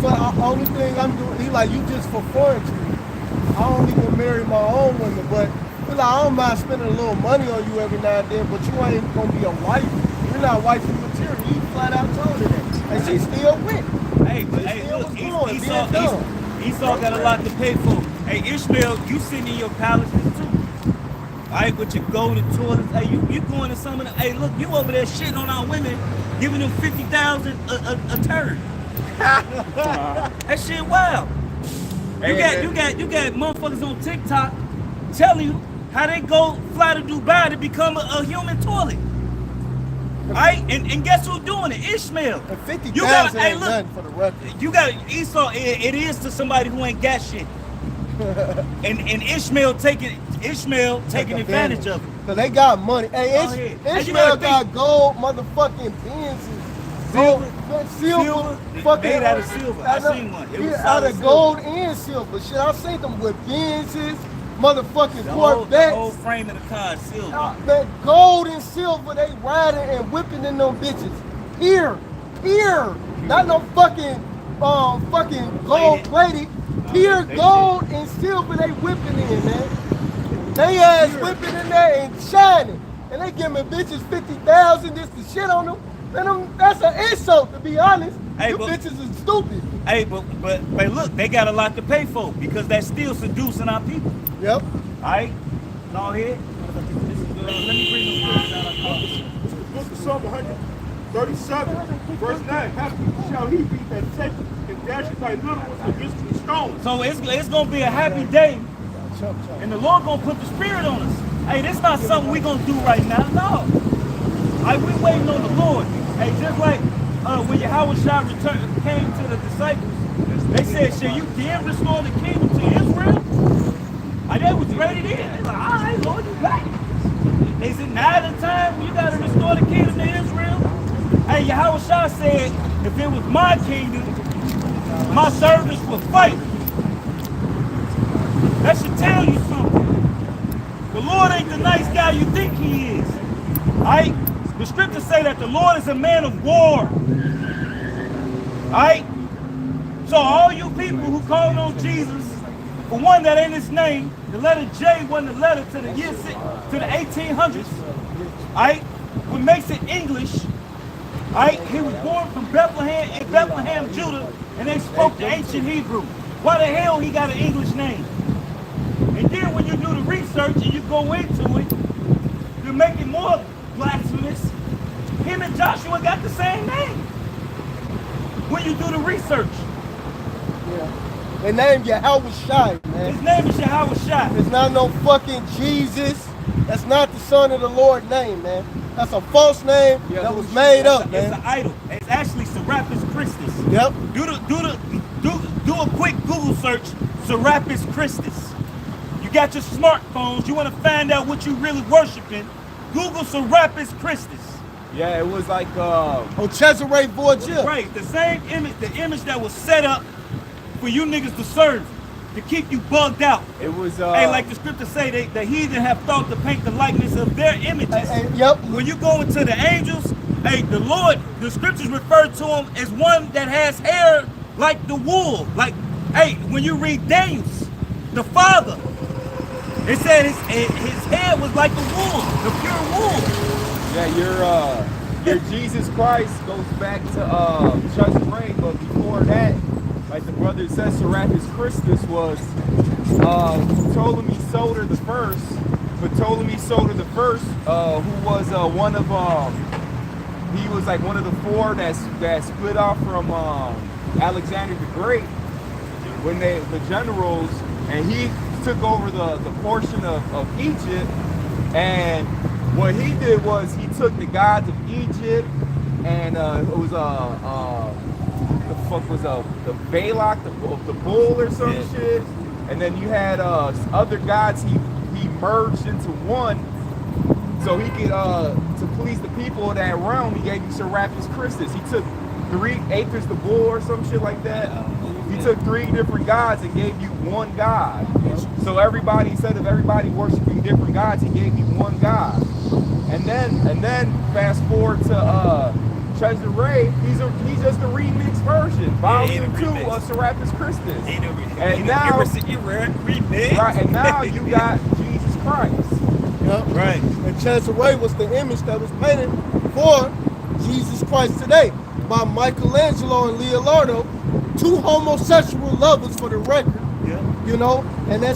Only thing I'm doing, he like, you just for fun to me. I don't even marry my own women, but he like, I don't mind spending a little money on you every now and then, but you ain't gonna be a wife. You're not wifey material. He flat out told her that, and she still went. Hey, but hey, look, Esau got a lot to pay for. Hey, Ishmael, you sitting in your palaces too. All right, with your golden toilets. Hey, you going to some of the, hey, look, you over there shitting on our women, giving them 50,000 a turn. That shit wild. You got motherfuckers on TikTok telling you how they go fly to Dubai to become a human toilet. Right? And guess who's doing it? Ishmael. And 50,000 You got, hey, ain't look, nothing for the record. you got Esau. It is to somebody who ain't got shit. and Ishmael taking advantage of it. Cause they got money. Hey, Go ahead. Hey, you Ishmael gotta got gold motherfucking Benzes. Silver, fucking made out of silver. I seen one. It was out solid of gold and silver. Shit, I seen them with Benzes, motherfucking the Corvettes. whole frame of the car is silver. That gold and silver, they riding and whipping in them bitches. Here, not no fucking gold plated. Pure gold and silver, they whipping in, man. They ass whipping in there and shining, and they giving bitches 50,000 just to shit on them. Man, that's an insult, to be honest. Hey, you bitches is stupid. Hey, but look, they got a lot to pay for because that's still seducing our people. Yep. All right, all here. Let me bring them out. This is the book of Psalm 137, verse 9. Happy shall he be that taketh and dashes thy little ones against the stone. So it's gonna be a happy day, and the Lord gonna put the Spirit on us. Hey, this not something we gonna do right now. No, we waiting on the Lord. Hey, just like when YAHAWASHI came to the disciples, they said, "Shall you again restore the kingdom to Israel?" And they was ready then. They like, "All right, Lord, you got it." They said, "Now the time you gotta restore the kingdom to Israel." Hey, YAHAWASHI said, "If it was my kingdom, my servants would fight." That should tell you something. The Lord ain't the nice guy you think he is. Alright? The scriptures say that the Lord is a man of war. Alright? So all you people who call on Jesus, for one that ain't his name, the letter J wasn't a letter to the 1800s. Alright? What makes it English, alright? He was born from Bethlehem, Judah, and they spoke the ancient Hebrew. Why the hell he got an English name? And then when you do the research and you go into it, you make it more blasphemous. Him and Joshua got the same name. When you do the research. Yeah. They named YAHAWASHI, man. His name is YAHAWASHI. It's not no fucking Jesus. That's not the Son of the Lord name, man. That's a false name that was made up, man. It's an idol. It's actually Serapis Christus. Yep. Do a quick Google search, Serapis Christus. You got your smartphones, you want to find out what you really worshiping, Google Serapis Christus. Yeah, it was like Cesare Borgia. Right, the same image, the image that was set up for you niggas to serve, to keep you bugged out. it was Hey, like the scriptures say, the heathen have thought to paint the likeness of their images. Yep. When you go into the angels, hey, the Lord, the scriptures refer to him as one that has hair like the wool. Like, hey, when you read Daniel's, the Father, it said his hair was like the wool, the pure wool. Yeah, your Jesus Christ goes back to Cesare, but before that, like the brother said, Serapis Christus was Ptolemy Soter the first. But Ptolemy Soter the first, who was one of he was like one of the four that split off from Alexander the Great when the generals, and he took over the portion of Egypt. And what he did was he took the gods of Egypt, and it was the fuck was the Balak, the bull or some shit, and then you had other gods he merged into one, so he could to please the people of that realm. He gave you Serapis Christus. He took 3 acres the bull or some shit like that. He took 3 different gods and gave you one God. So everybody, instead of everybody worshiping different gods, he gave you one God. And then fast forward to Cesare, he's just a remix version. Volume 2 of Serapis Christus. And now you got Jesus Christ. Yep. Right. And Cesare was the image that was painted for Jesus Christ today by Michelangelo and Leonardo, 2 homosexual lovers for the record. Yeah. You know, and they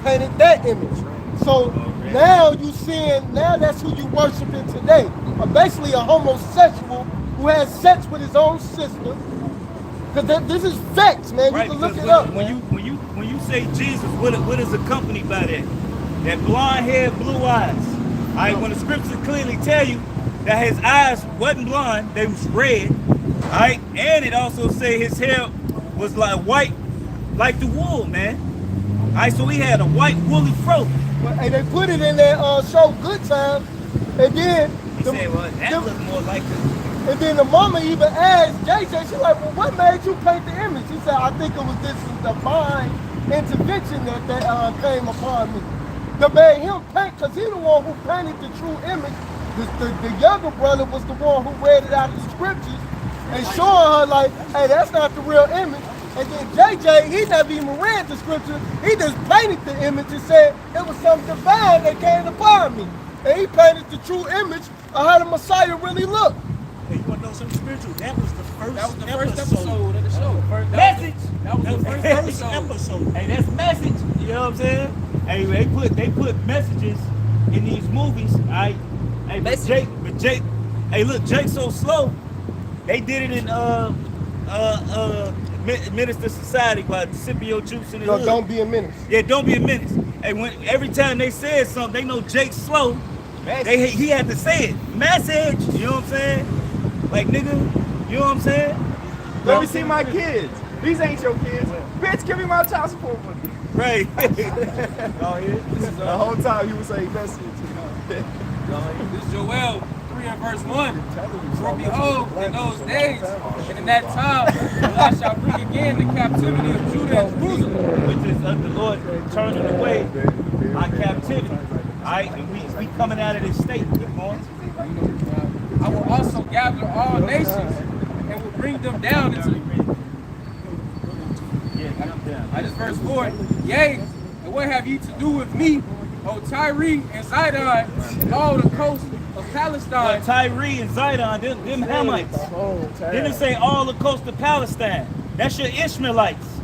painted that image. So now that's who you worshiping today. Basically a homosexual who has sex with his own sister. Because this is facts, man. Right, you can look it when, up. When you say Jesus, what is accompanied by that? That blonde hair, blue eyes. All right, when the scriptures clearly tell you that his eyes wasn't blonde, they was red. All right, and it also said his hair was like white, like the wool, man. All right, so he had a white woolly fro. Well, and they put it in that show Good Time, and then He said, well, that looks more like the. And then the mama even asked JJ, she's like, well, what made you paint the image? He said, I think it was this divine intervention that came upon me. That made him paint, because he's the one who painted the true image. The younger brother was the one who read it out of the scriptures and showing her like, hey, that's not the real image. And then JJ, he never even read the scripture. He just painted the image and said it was something divine that came upon me. And he painted the true image of how the Messiah really looked. Hey, you want to know something spiritual? That was the first episode of the show. Message. That was the first episode. Hey, that's message. You know what I'm saying? Hey, they put messages in these movies. Hey, but Jake. Hey, look, Jake's so slow. They did it in Minister Society by Scipio Juice in the hood. Don't be a menace. Yeah, don't be a menace. Hey, every time they said something, they know Jake's slow. He had to say it. Message. You know what I'm saying? Like, nigga, you know what I'm saying? Let me see my kids. These ain't your kids. Bitch, give me my child support money. Right. The whole time he was saying message. This is Joel 3 and verse 1. For behold, in those days, and in that time, I shall bring again the captivity of Judah and Jerusalem. Which is of the Lord turning away our captivity. All right, and we coming out of this state. Good morning. I will also gather all nations and will bring them down into the This verse 4. Yea, and what have ye to do with me, O Tyre and Zidon, and all the coast of Palestine? Well, Tyre and Zidon, them Hamites. Then it say all the coast of Palestine. That's your Ishmaelites,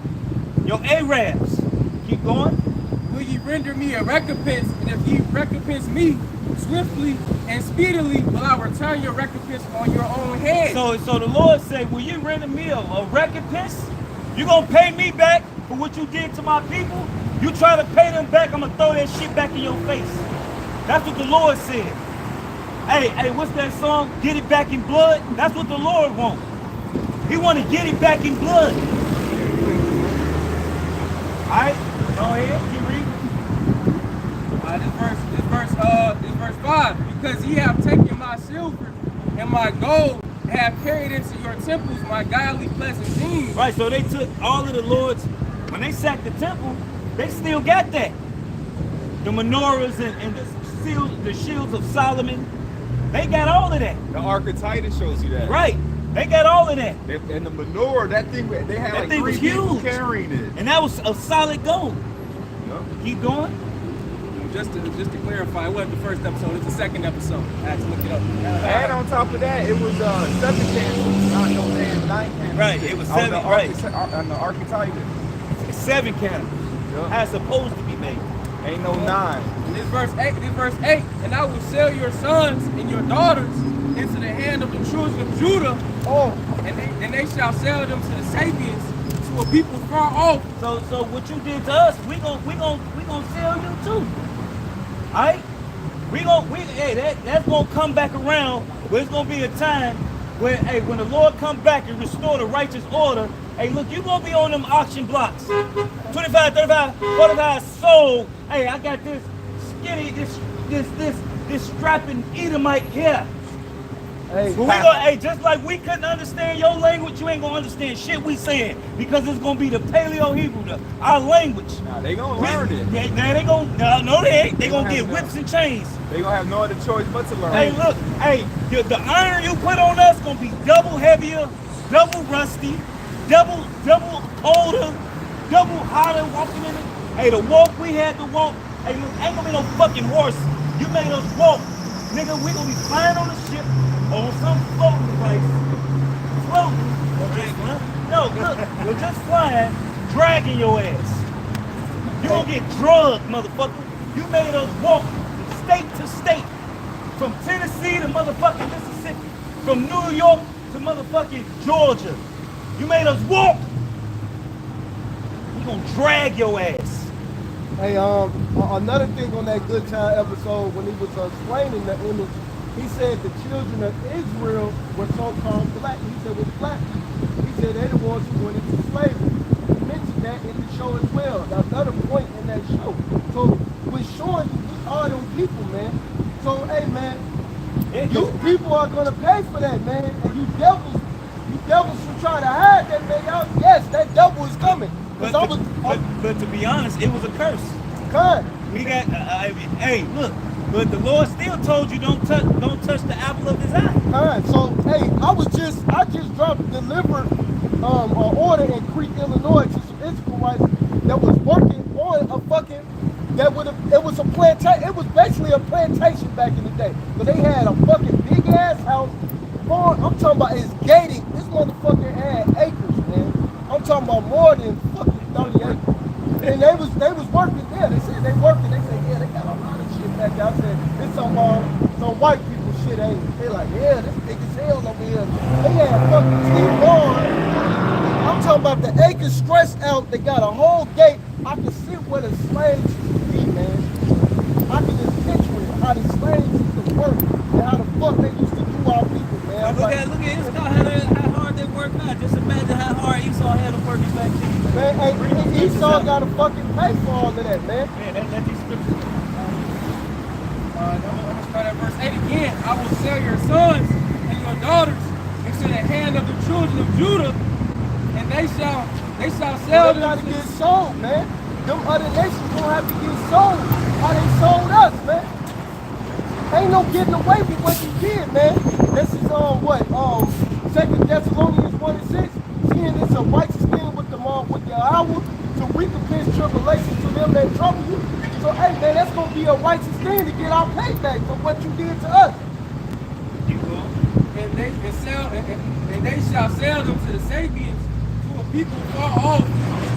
your Arabs. Keep going. Will ye render me a recompense? And if ye recompense me swiftly and speedily, will I return your recompense on your own head. So the Lord said, will you render me a recompense? You gonna pay me back for what you did to my people? You try to pay them back, I'm gonna throw that shit back in your face. That's what the Lord said. Hey, what's that song? Get it back in blood? That's what the Lord wants. He want to get it back in blood. All right, go ahead, keep reading. This verse 5. Because ye have taken my silver and my gold, and have carried into your temples my godly pleasant things. Right, so they took all of the Lord's, when they sacked the temple, they still got that. The menorahs and the shields of Solomon, they got all of that. The Ark of Titus shows you that. Right, they got all of that. And the menorah, that thing, they had That like thing 3 was people huge. carrying it. And that was a solid gold. Yep. Keep going. Just to clarify, it wasn't the first episode, it's the second episode. I had to look it up. And on top of that, it was 7 candles, not no damn 9 candles. Right, it was 7, right. On the Ark of Titus. 7 candles. Yep. As supposed to be made. Ain't no 9. This verse 8, and I will sell your sons and your daughters into the hand of the children of Judah, and they shall sell them to the Sabians, to a people far off. So what you did to us, we gonna sell you too. Alright? That's gonna come back around where it's gonna be a time when when the Lord come back and restore the righteous order, hey, look, you gonna be on them auction blocks. 25, 35, 45 sold. Hey, I got this skinny, this strapping Edomite here. Hey, But just like we couldn't understand your language, you ain't gonna understand shit we saying, because it's gonna be the Paleo Hebrew, our language. Nah, they gonna learn it. No, they ain't. They gonna get whips and chains. They gonna have no other choice but to learn. Hey, look, the iron you put on us gonna be double heavier, double rusty, double colder, double hotter walking in it. Hey, the walk we had to walk. Hey, look, ain't gonna be no fucking horse. You made us walk, nigga. We gonna be flying on the ship on some floating device, floating. No, look, we're just flying, dragging your ass. You gonna get drugged, motherfucker. You made us walk state to state, from Tennessee to motherfucking Mississippi, from New York to motherfucking Georgia. You made us walk. We gonna drag your ass. Hey, another thing on that Good Time episode when he was explaining the image He said the children of Israel were so-called black. He said with black people. He said they're the ones who went into slavery. He mentioned that in the show as well. Another point in that show. So we're showing you we are them people, man. So hey man, you people are gonna pay for that, man. And you devils who try to hide that, man. Y'all, yes, that devil is coming. But to be honest, it was a curse. God. We got, hey, look, but the Lord still told you don't touch the apple of his eye. So hey, I just delivered an order in Crete, Illinois to some Israelites that was working on a fucking it was a plantation. It was basically a plantation back in the day. But they had a fucking big ass house. I'm talking about it's gated. This motherfucker had acres, man. I'm talking about more than fucking 30 acres. And they was working there. They said they working. They said, yeah, they got a lot of shit back there. I said, it's some white people shit, ain't it? They like, yeah, that's big as hell over here. They had fucking Steve Barn. I'm talking about the acres stretched out. They got a whole gate. I can see where the slaves used to be, man. I can just picture it, how the slaves used to work and how the fuck they used to do our people, man. Look at Esau, how hard they work now. Just imagine how hard Esau had to work back then. Man, hey, Esau got to fucking pay for all of that, man. Man, let these scriptures. I'm going to start at verse 8 again. I will sell your sons and your daughters into the hand of the children of Judah, and they shall sell them. They got to get sold, man. Them other nations gonna have to get sold. How they sold us, man. Ain't no getting away with what you did, man. This is Second Thessalonians 1:6. Seeing it's a righteous thing with Yahawah to recompense tribulation to them that trouble you. So hey man, that's gonna be a righteous thing to get our payback for what you did to us. And they shall sell them to the Sabians, to a people far off,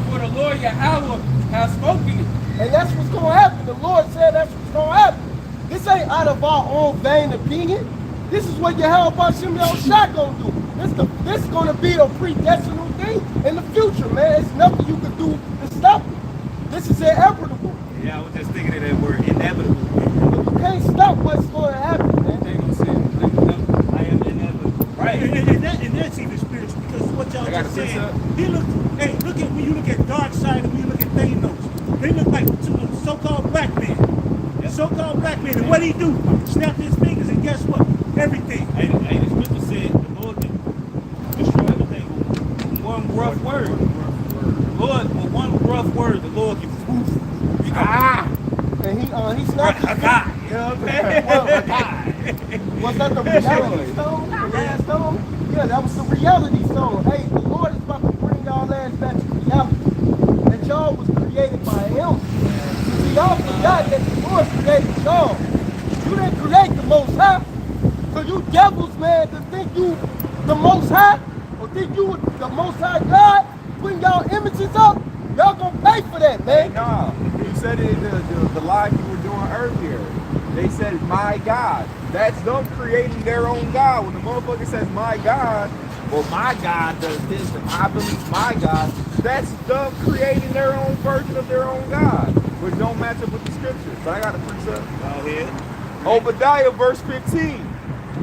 for the Lord Yahawah has spoken it. And that's what's gonna happen. The Lord said that's what's gonna happen. This ain't out of our own vain opinion. This is what YAHAWASHI gonna do. This is gonna be a predestined thing in the future, man. It's nothing you can do to stop it. This is inevitable. Yeah, I was just thinking of that word, inevitable. You can't stop what's gonna happen, man. They gonna say, I am inevitable. Right. And that's even spiritual because what y'all just said. Look at when you look at Dark Side and when you look at Thanos. They look like so-called black men. Yeah. So-called black men. And what he do? Snap his fingers and guess what? Everything. Hey, the scripture said the Lord can destroy everything with one rough word. Lord, with one rough word, the Lord can poof. And he snapped his fingers. You know what I'm saying? Was that the reality stone? The last stone? Yeah, that was the reality stone. Hey, the Lord is about to bring y'all ass back to reality. That y'all was created by him. See, y'all forgot that the Lord created y'all. You didn't create the Most High. So you devils, man, to think you the Most High, or think you the Most High God, putting y'all images up, y'all gonna pay for that, man. Hey, nah, you said it in the live you were doing earlier. They said, my God. That's them creating their own God. When the motherfucker says, my God, well, my God does this, and I believe my God, that's them creating their own version of their own God, which don't match up with the scriptures. But I got a precept. Go ahead. Obadiah, verse 15.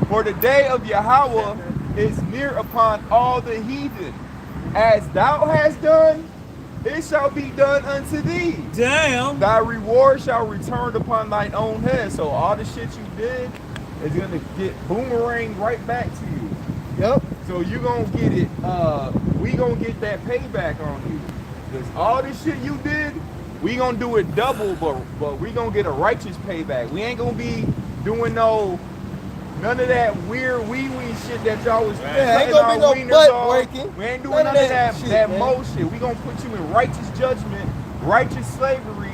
For the day of Yahawah is near upon all the heathen. As thou hast done, it shall be done unto thee. Damn. Thy reward shall return upon thine own head. So all the shit you did is gonna get boomerang right back to you. Yep. So you gonna get it, we gonna get that payback on you. Because all the shit you did, we gonna do it double, but we gonna get a righteous payback. We ain't gonna be doing none of that weird wee-wee shit that y'all was doing. Yeah, ain't gonna be no butt working. We ain't doing none of that mo shit. We gonna put you in righteous judgment, righteous slavery.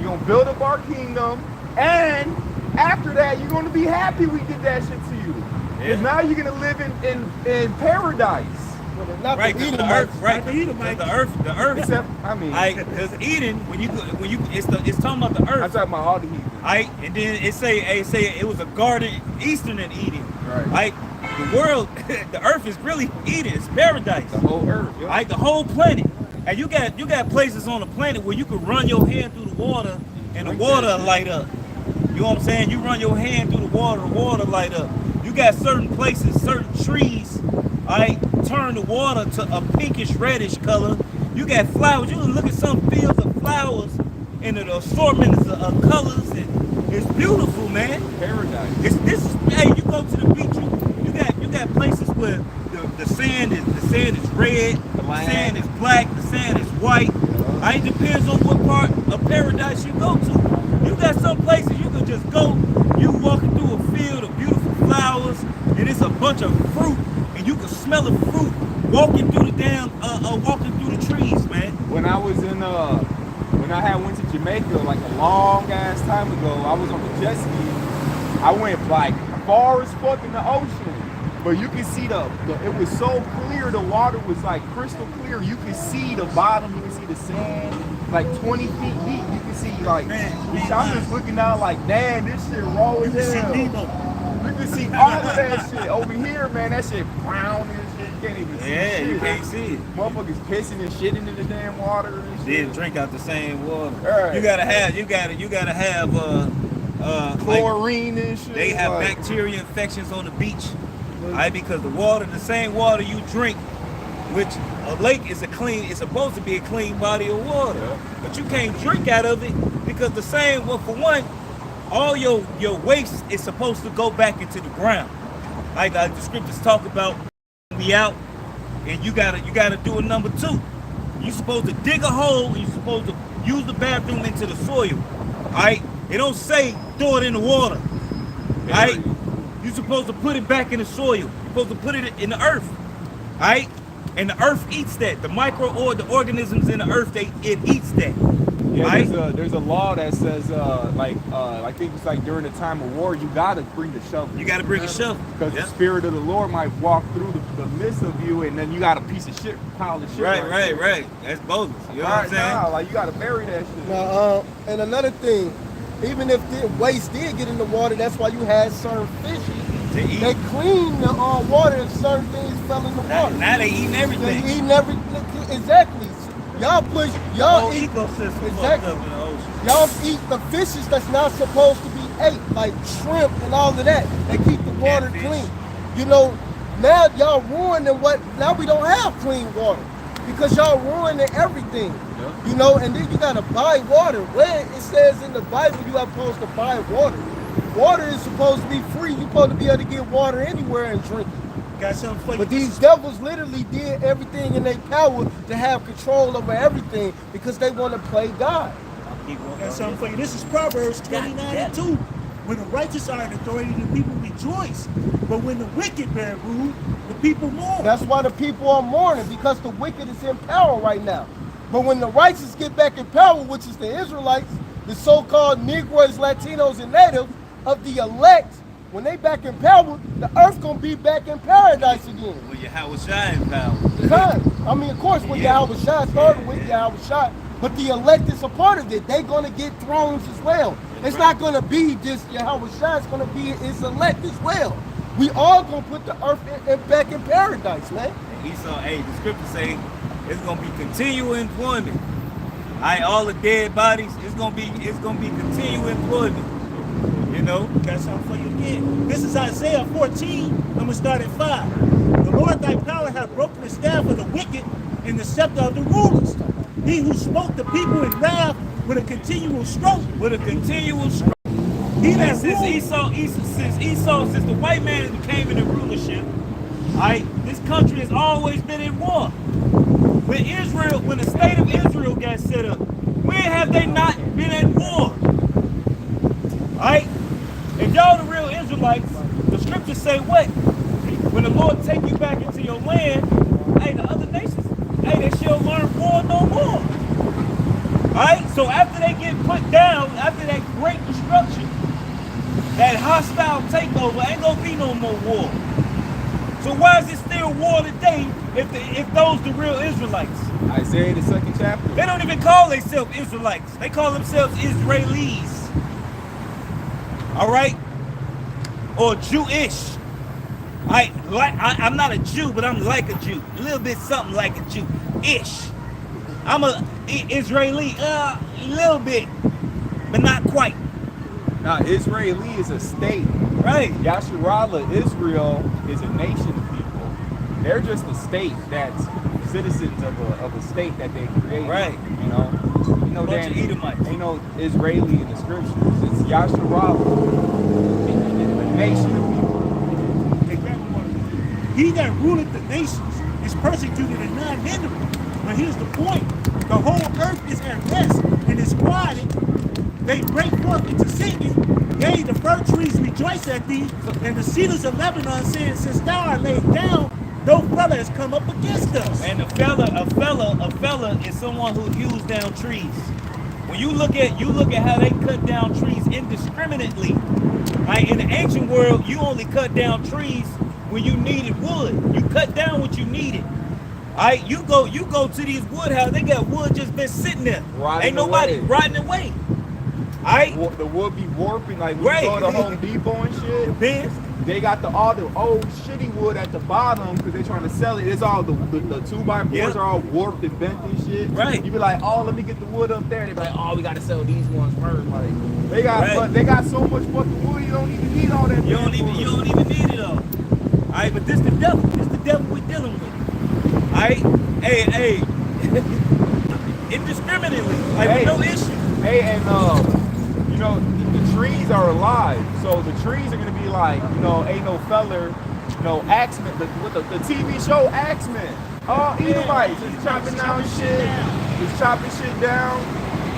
You gonna build up our kingdom, and after that, you're gonna be happy we did that shit to you. Because now you're gonna live in paradise. Not right, the earth, right? The earth. Except, I mean, because Eden, when you, it's talking about the earth. I'm talking about all the heathen. And then it say it was a garden eastern in Eden. Right. The world, the earth is really Eden. It's paradise. The whole earth. Yep. The whole planet. And you got places on the planet where you can run your hand through the water and the water light up. You know what I'm saying? You run your hand through the water light up. You got certain places, certain trees, all right, turn the water to a pinkish reddish color. You got flowers. You can look at some fields of flowers and the assortment of colors, and it's beautiful, man. Paradise. Hey, you go to the beach, you got places where the sand is red, the sand is black, the sand is white. It depends on what part of paradise you go to. You got some places you can just go, you walking through a field of beautiful flowers, and it's a bunch of fruit, and you can smell the fruit walking through walking through the trees, man. When I was in when I had went to Jamaica like a long ass time ago, I was on the jet ski. I went like far as fuck in the ocean, but you can see it was so clear. The water was like crystal clear. You could see the bottom. You can see the sand, like 20 feet deep. You can see like. I'm just looking down like, damn, this shit raw as hell. You can see all of that shit over here, man. That shit brown and shit. You can't even see. Yeah, shit. you can't see it. Motherfuckers pissing and shitting in the damn water and shit. Didn't drink out the same water. Right. You gotta have chlorine and shit. They have like, bacteria infections on the beach, because the same water you drink, which a lake is it's supposed to be a clean body of water, but you can't drink out of it because for one, all your waste is supposed to go back into the ground. Like the scriptures talk about, be out, and you gotta do a number 2. You're supposed to dig a hole, and you're supposed to use the bathroom into the soil. Alright? It don't say throw it in the water. Alright? You're supposed to put it back in the soil. You're supposed to put it in the earth. Alright? And the earth eats that. The the organisms in the earth, it eats that. Yeah, right? there's a law that says I think it's like during the time of war you gotta bring the shovel. You gotta bring a shovel. Because the spirit of the Lord might walk through the midst of you, and then you got a piece of shit, pile of shit. Right. That's bogus. You know what I'm saying? Like you gotta bury that shit. Now, and another thing, even if the waste did get in the water, that's why you had certain fishes. They clean the water if certain things fell in the water. Now they eating everything. They eating everything. Exactly. Y'all eat ecosystem exactly. Up in the ocean. Y'all eat the fishes that's not supposed to be ate, like shrimp and all of that. They keep the water clean. You know, now y'all ruining now we don't have clean water because y'all ruining everything. Yeah. You know, and then you gotta buy water. Where it says in the Bible you are supposed to buy water. Water is supposed to be free. You're supposed to be able to get water anywhere and drink it. Got something for you. But these devils literally did everything in their power to have control over everything because they want to play God. Got something for you. This is Proverbs 29:2. When the righteous are in authority, the people rejoice. But when the wicked bear rule, the people mourn. That's why the people are mourning, because the wicked is in power right now. But when the righteous get back in power, which is the Israelites, the so-called Negroes, Latinos, and Natives of the elect, when they back in power, the earth gonna be back in paradise again. When YAHAWASHI in power. I mean, of course, when YAHAWASHI started with YAHAWASHI, but the elect is a part of it. They gonna get thrones as well. It's not gonna be just YAHAWASHI. It's gonna be his elect as well. We all gonna put the earth back in paradise, man. And the scripture say it's gonna be continual employment. All the dead bodies, it's gonna be continual employment. You know, got something for you again. This is Isaiah 14. I'm gonna start at 5. The Lord thy power hath broken the staff of the wicked and the scepter of the rulers. He who smote the people in wrath with a continual stroke. He that since the white man became in the rulership, this country has always been in war. When the state of Israel got set up, when have they not been at war? If y'all the real Israelites, the scriptures say what? When the Lord take you back into your land, the other nations, they shall learn war no more. So after they get put down, after that great destruction, that hostile takeover, ain't gonna be no more war. So why is it still war today if those the real Israelites? Isaiah the 2nd chapter. They don't even call themselves Israelites. They call themselves Israelis. Or Jewish. I'm not a Jew, but I'm like a Jew. A little bit something like a Jew-ish. I'm a Israeli, a little bit, but not quite. Now, Israeli is a state. Right. Yasharallah, Israel, is a nation of people. They're just a state that's citizens of a state that they created. Right. You know, Bunch of Edomites. ain't no Israeli in the scriptures. It's Yasharallah, a nation of people. He that ruleth the nations is persecuted and none hindered. But here's the point. The whole earth is at rest and is quieted. They break forth into singing. Yea, the fir trees rejoice at thee, and the cedars of Lebanon saying, since thou art laid down, no fellow has come up against us. And a fella is someone who hews down trees. When you look at how they cut down trees indiscriminately. Right? In the ancient world, you only cut down trees when you needed wood. You cut down what you needed. Alright, you go to these wood houses, they got wood just been sitting there. Ain't nobody rotting away. Alright? The wood be warping, like when you go to Home Depot and shit. They got all the old shitty wood at the bottom because they're trying to sell it. It's all the 2x4s are all warped and bent and shit. Right. You be like, oh, let me get the wood up there. They be like, oh, we gotta sell these ones first. Like they got so much fucking wood, you don't even need all that. You don't even need it all. Alright, but this the devil. This the devil we're dealing with. Alright? Hey. Indiscriminately. Like no issue. Hey, and you know, the trees are alive. So the trees are gonna be like, you know, ain't no feller, no Axeman, with the TV show Axeman. Oh, Edomites, it's chopping down shit. It's chopping shit down.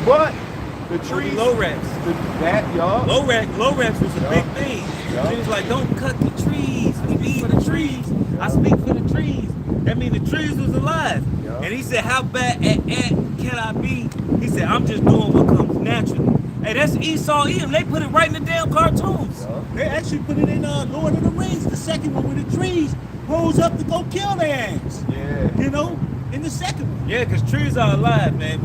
But the trees, low rats. Low rats was a big thing. It was like, don't cut the trees. We need the trees. I speak for the trees. That means the trees was alive. And he said, how bad can I be? He said, I'm just doing what comes naturally. Hey, that's Esau Edom. They put it right in the damn cartoons. They actually put it in Lord of the Rings, the second one, where the trees rose up to go kill their ass. Yeah. You know, in the second one. Yeah, because trees are alive, man.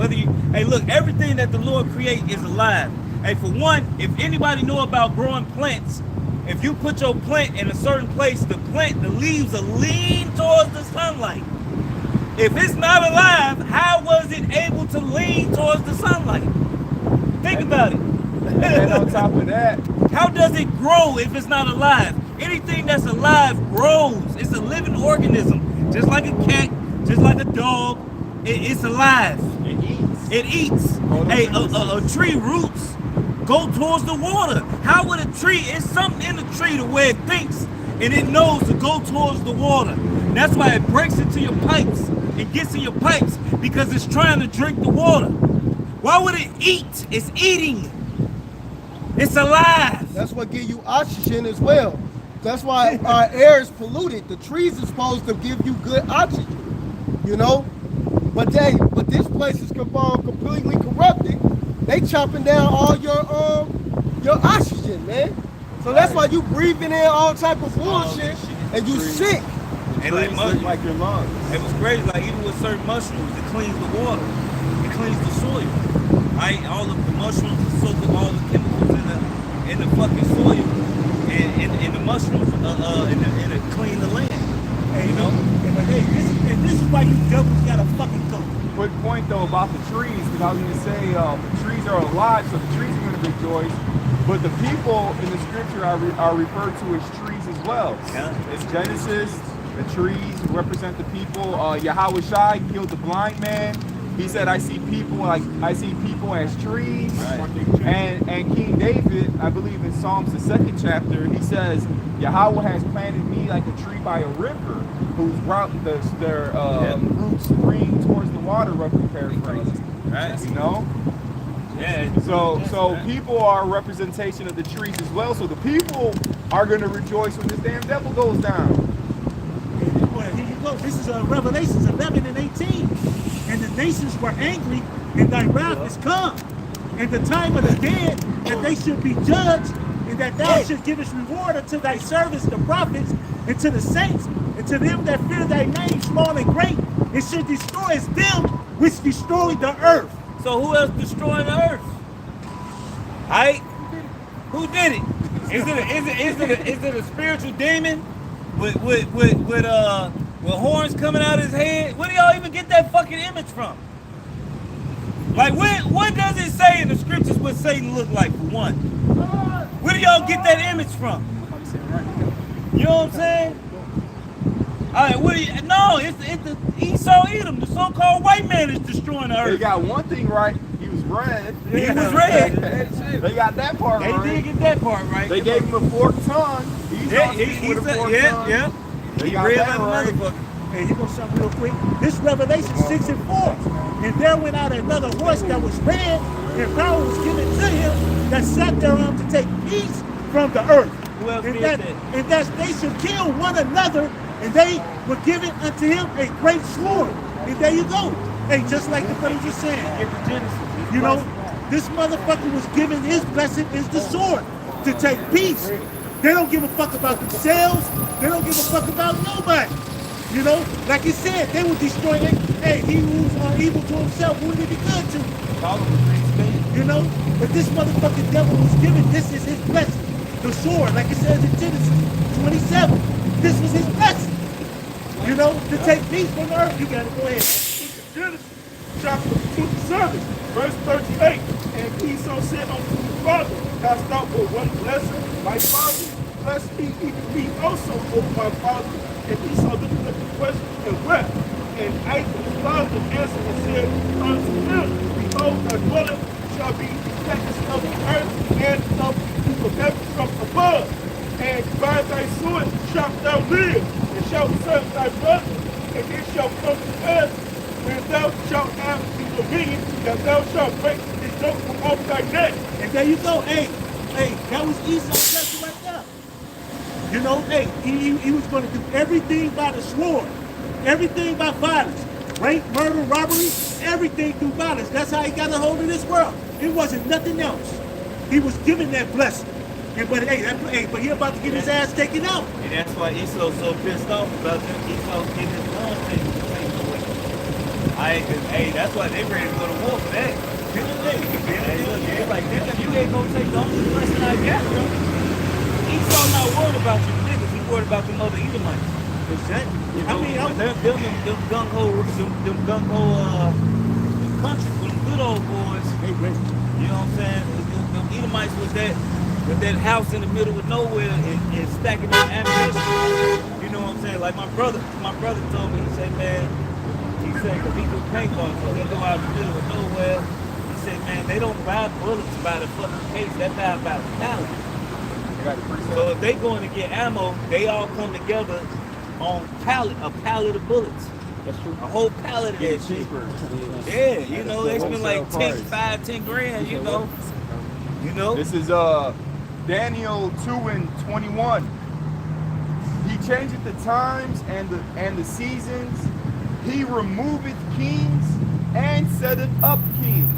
Hey, look, everything that the Lord create is alive. Hey, for one, if anybody know about growing plants, if you put your plant in a certain place, the leaves are lean towards the sunlight. If it's not alive, how was it able to lean towards the sunlight? Think about it. And on top of that, how does it grow if it's not alive? Anything that's alive grows. It's a living organism. Just like a cat, just like a dog. It's alive. It eats. Hey, a tree roots go towards the water. How would a tree, it's something in the tree to where it thinks and it knows to go towards the water. And that's why it breaks into your pipes. It gets in your pipes because it's trying to drink the water. Why would it eat? It's eating. It's alive. That's what give you oxygen as well. That's why our air is polluted. The trees are supposed to give you good oxygen, you know? But this place is completely corrupted. They chopping down all your oxygen, man. So that's why you breathing in all type of bullshit and you sick. And like your lungs. It was crazy, like even with certain mushrooms, it cleans the water. It cleans the soil. Right? All of the mushrooms soak up all the chemicals in the fucking soil. And the mushrooms and it clean the land. Hey, you know? And this is why you devils gotta fucking go. Quick point though about the trees, because I was gonna say the trees are alive, so the trees are gonna rejoice. But the people in the scripture are referred to as trees as well. Yeah. It's Genesis. The trees represent the people. YAHAWASHI killed the blind man. He said, I see people as trees. Right. And King David, I believe in Psalms, the 2nd chapter, he says, Yahweh has planted me like a tree by a river, whose their roots spring towards the water, roughly paraphrased. Right. You know? Yeah. So people are a representation of the trees as well. So the people are going to rejoice when this damn devil goes down. Here you go. This is Revelations 11 and 18. And the nations were angry, and thy wrath is come. And the time of the dead, that they should be judged, and that thou should give us reward unto thy servants, the prophets, and to the saints, and to them that fear thy name, small and great. It should destroy them which destroy the earth. So who else destroying the earth? Right? Who did it? Is it a spiritual demon with horns coming out of his head? Where do y'all even get that fucking image from? Like what does it say in the scriptures what Satan looked like for one? Where do y'all get that image from? You know what I'm saying? All right, what do you? No, it's the Esau Edom. The so-called white man is destroying the earth. They got one thing right. He was red. He was red. They got that part right. They did get that part right. They gave him a forked tongue. He's with a forked tongue. Yeah. They He got read that like a right. motherfucker. Hey, you know something real quick? This Revelation 6 and 4. And there went out another horse that was red, and power was given to him that sat thereon to take peace from the earth. Who else And did that, that? and that they should kill one another, and they were given unto him a great sword. And there you go. Hey, just like the brother was saying. Get the Genesis. You know, this motherfucker was given his blessing is the sword to take peace. They don't give a fuck about themselves. They don't give a fuck about nobody. You know, like you said, they will destroy it. Hey, he who's evil to himself, who would he be good to? You know, but this motherfucking devil was given, this is his blessing. The sword, like it says in Genesis 27. This was his blessing. You know, to take peace from the earth. You gotta go ahead. Genesis chapter 27, verse 38. And Esau said unto his father, hast thou for one blessing my father? Bless me, even me also, O my father. And Esau looked at the question and wept. And Isaac his father answered and said unto him, behold, thy dwelling shall be the fatness of the earth and of the heaven from above. And by thy sword shalt thou live, and shalt serve thy brother. And it shall come to pass, when thou shalt have the dominion, that thou shalt break the yoke from off thy neck. And there you go. Hey, that was Esau's blessing right there. You know, hey, he was going to do everything by the sword, everything by violence, rape, murder, robbery, everything through violence. That's how he got a hold of this world. It wasn't nothing else. He was given that blessing. And, but he about to get his ass taken out. And that's why Esau's so pissed off about them. Esau getting his gun taken away. Hey, that's why they ready to go to war for that. Hey, look, they like, you ain't gonna take the only blessing I got, bro. Esau not worried about you niggas, he worried about them other Edomites. You know, them gung-ho country for them good old boys. You know what I'm saying? Them Edomites with that house in the middle of nowhere and stacking up ammunition. You know what I'm saying? Like my brother told me, he said, man, because he do paintball, so he go out in the middle of nowhere. He said, man, they don't buy bullets by the fucking case, they buy by the pallet. So if they going to get ammo, they all come together on a pallet of bullets. That's true. A whole pallet of that shit. Yeah, you know, they spend like 10 grand, you know. You know? This is Daniel 2:21. He changeth the times and the seasons. He removeth kings and setteth up kings.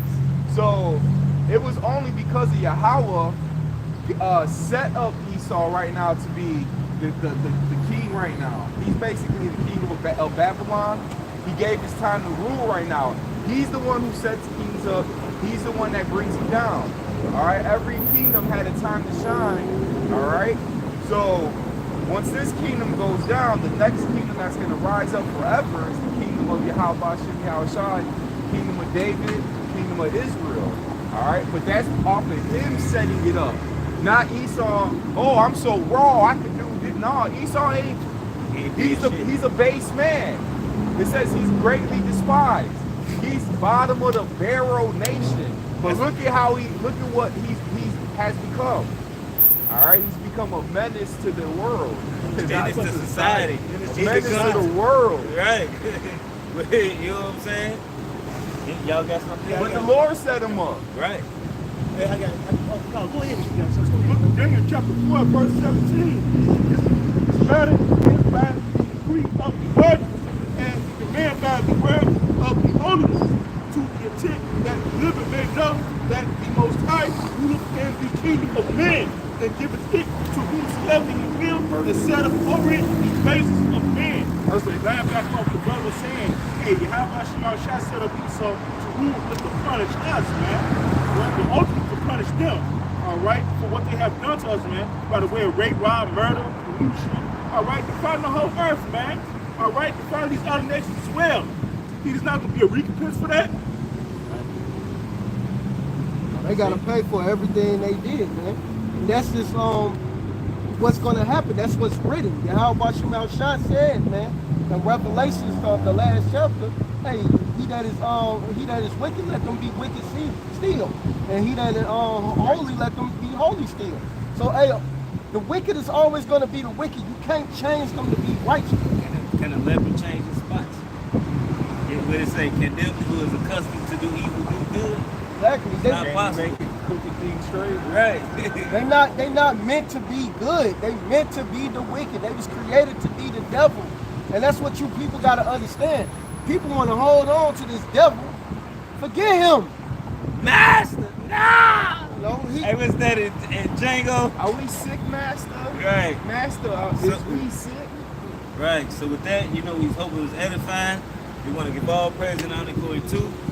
So it was only because of Yahweh set up Esau right now to be the king right now. He's basically the king of Babylon. He gave his time to rule right now. He's the one who sets kings up. He's the one that brings them down. All right, every kingdom had a time to shine. All right, so once this kingdom goes down, the next kingdom that's going to rise up forever is the kingdom of YAHAWASHI, kingdom of David, kingdom of Israel. All right, but that's off of him setting it up, not Esau. Oh, I'm so raw, I can do it. No, Esau ain't. He's a base man. It says he's greatly despised. He's bottom of the Pharaoh nation. But look at what he has become. All right, he's become a menace to the world. Menace to society. A menace to the world. Right. You know what I'm saying? Y'all got something? But the Lord set him up. Right. Hey, no, go ahead. Daniel chapter 4, verse 17. It's better by the decree of the word and the command by the word of the Holy One, to the intent that the living may know that the Most High ruleth in the kingdom of men, and giveth it to whomsoever he will, and set up over it the basis of men. So they ran back off the brother saying, hey, YAHAWASHI set up Esau to rule and to punish us, man. Well, the ultimate to punish them, all right, for what they have done to us, man, by the way of rape, rob, murder, pollution, all right, defying the whole earth, man, all right, defying these other nations as well. He's not going to be a recompense for that. They got to pay for everything they did, man. And that's just what's gonna happen. That's what's written. YAHAWASHI said, man, in Revelations, the last chapter, hey, he that is wicked, let them be wicked still. And he that is holy, let them be holy still. So hey, the wicked is always gonna be the wicked. You can't change them to be righteous. Can a leopard change his spots? What it say? Can them who is accustomed to do evil do good? Exactly. They Not possible. Make it crooked things straight. Right. they not meant to be good. They meant to be the wicked. They was created to be the devil. And that's what you people gotta understand. People want to hold on to this devil. Forget him. Master, no! No, Hey, what's that in Django? Are we sick, Master? Right. Master, So- is we sick? Right. So with that, you know, we hope it was edifying. We want to give all praise and honor to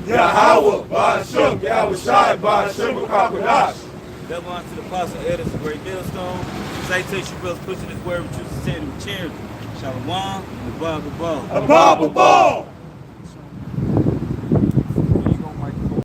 Yahawah, Ba'ashim, Yahawashi, Ba'ashim, Kakadash. Double honor to the apostle, elders, a great millstone. Citation, brothers, pushing this word with truth, sincerity, with charity. Shalom, and the Bible. A Bible ball.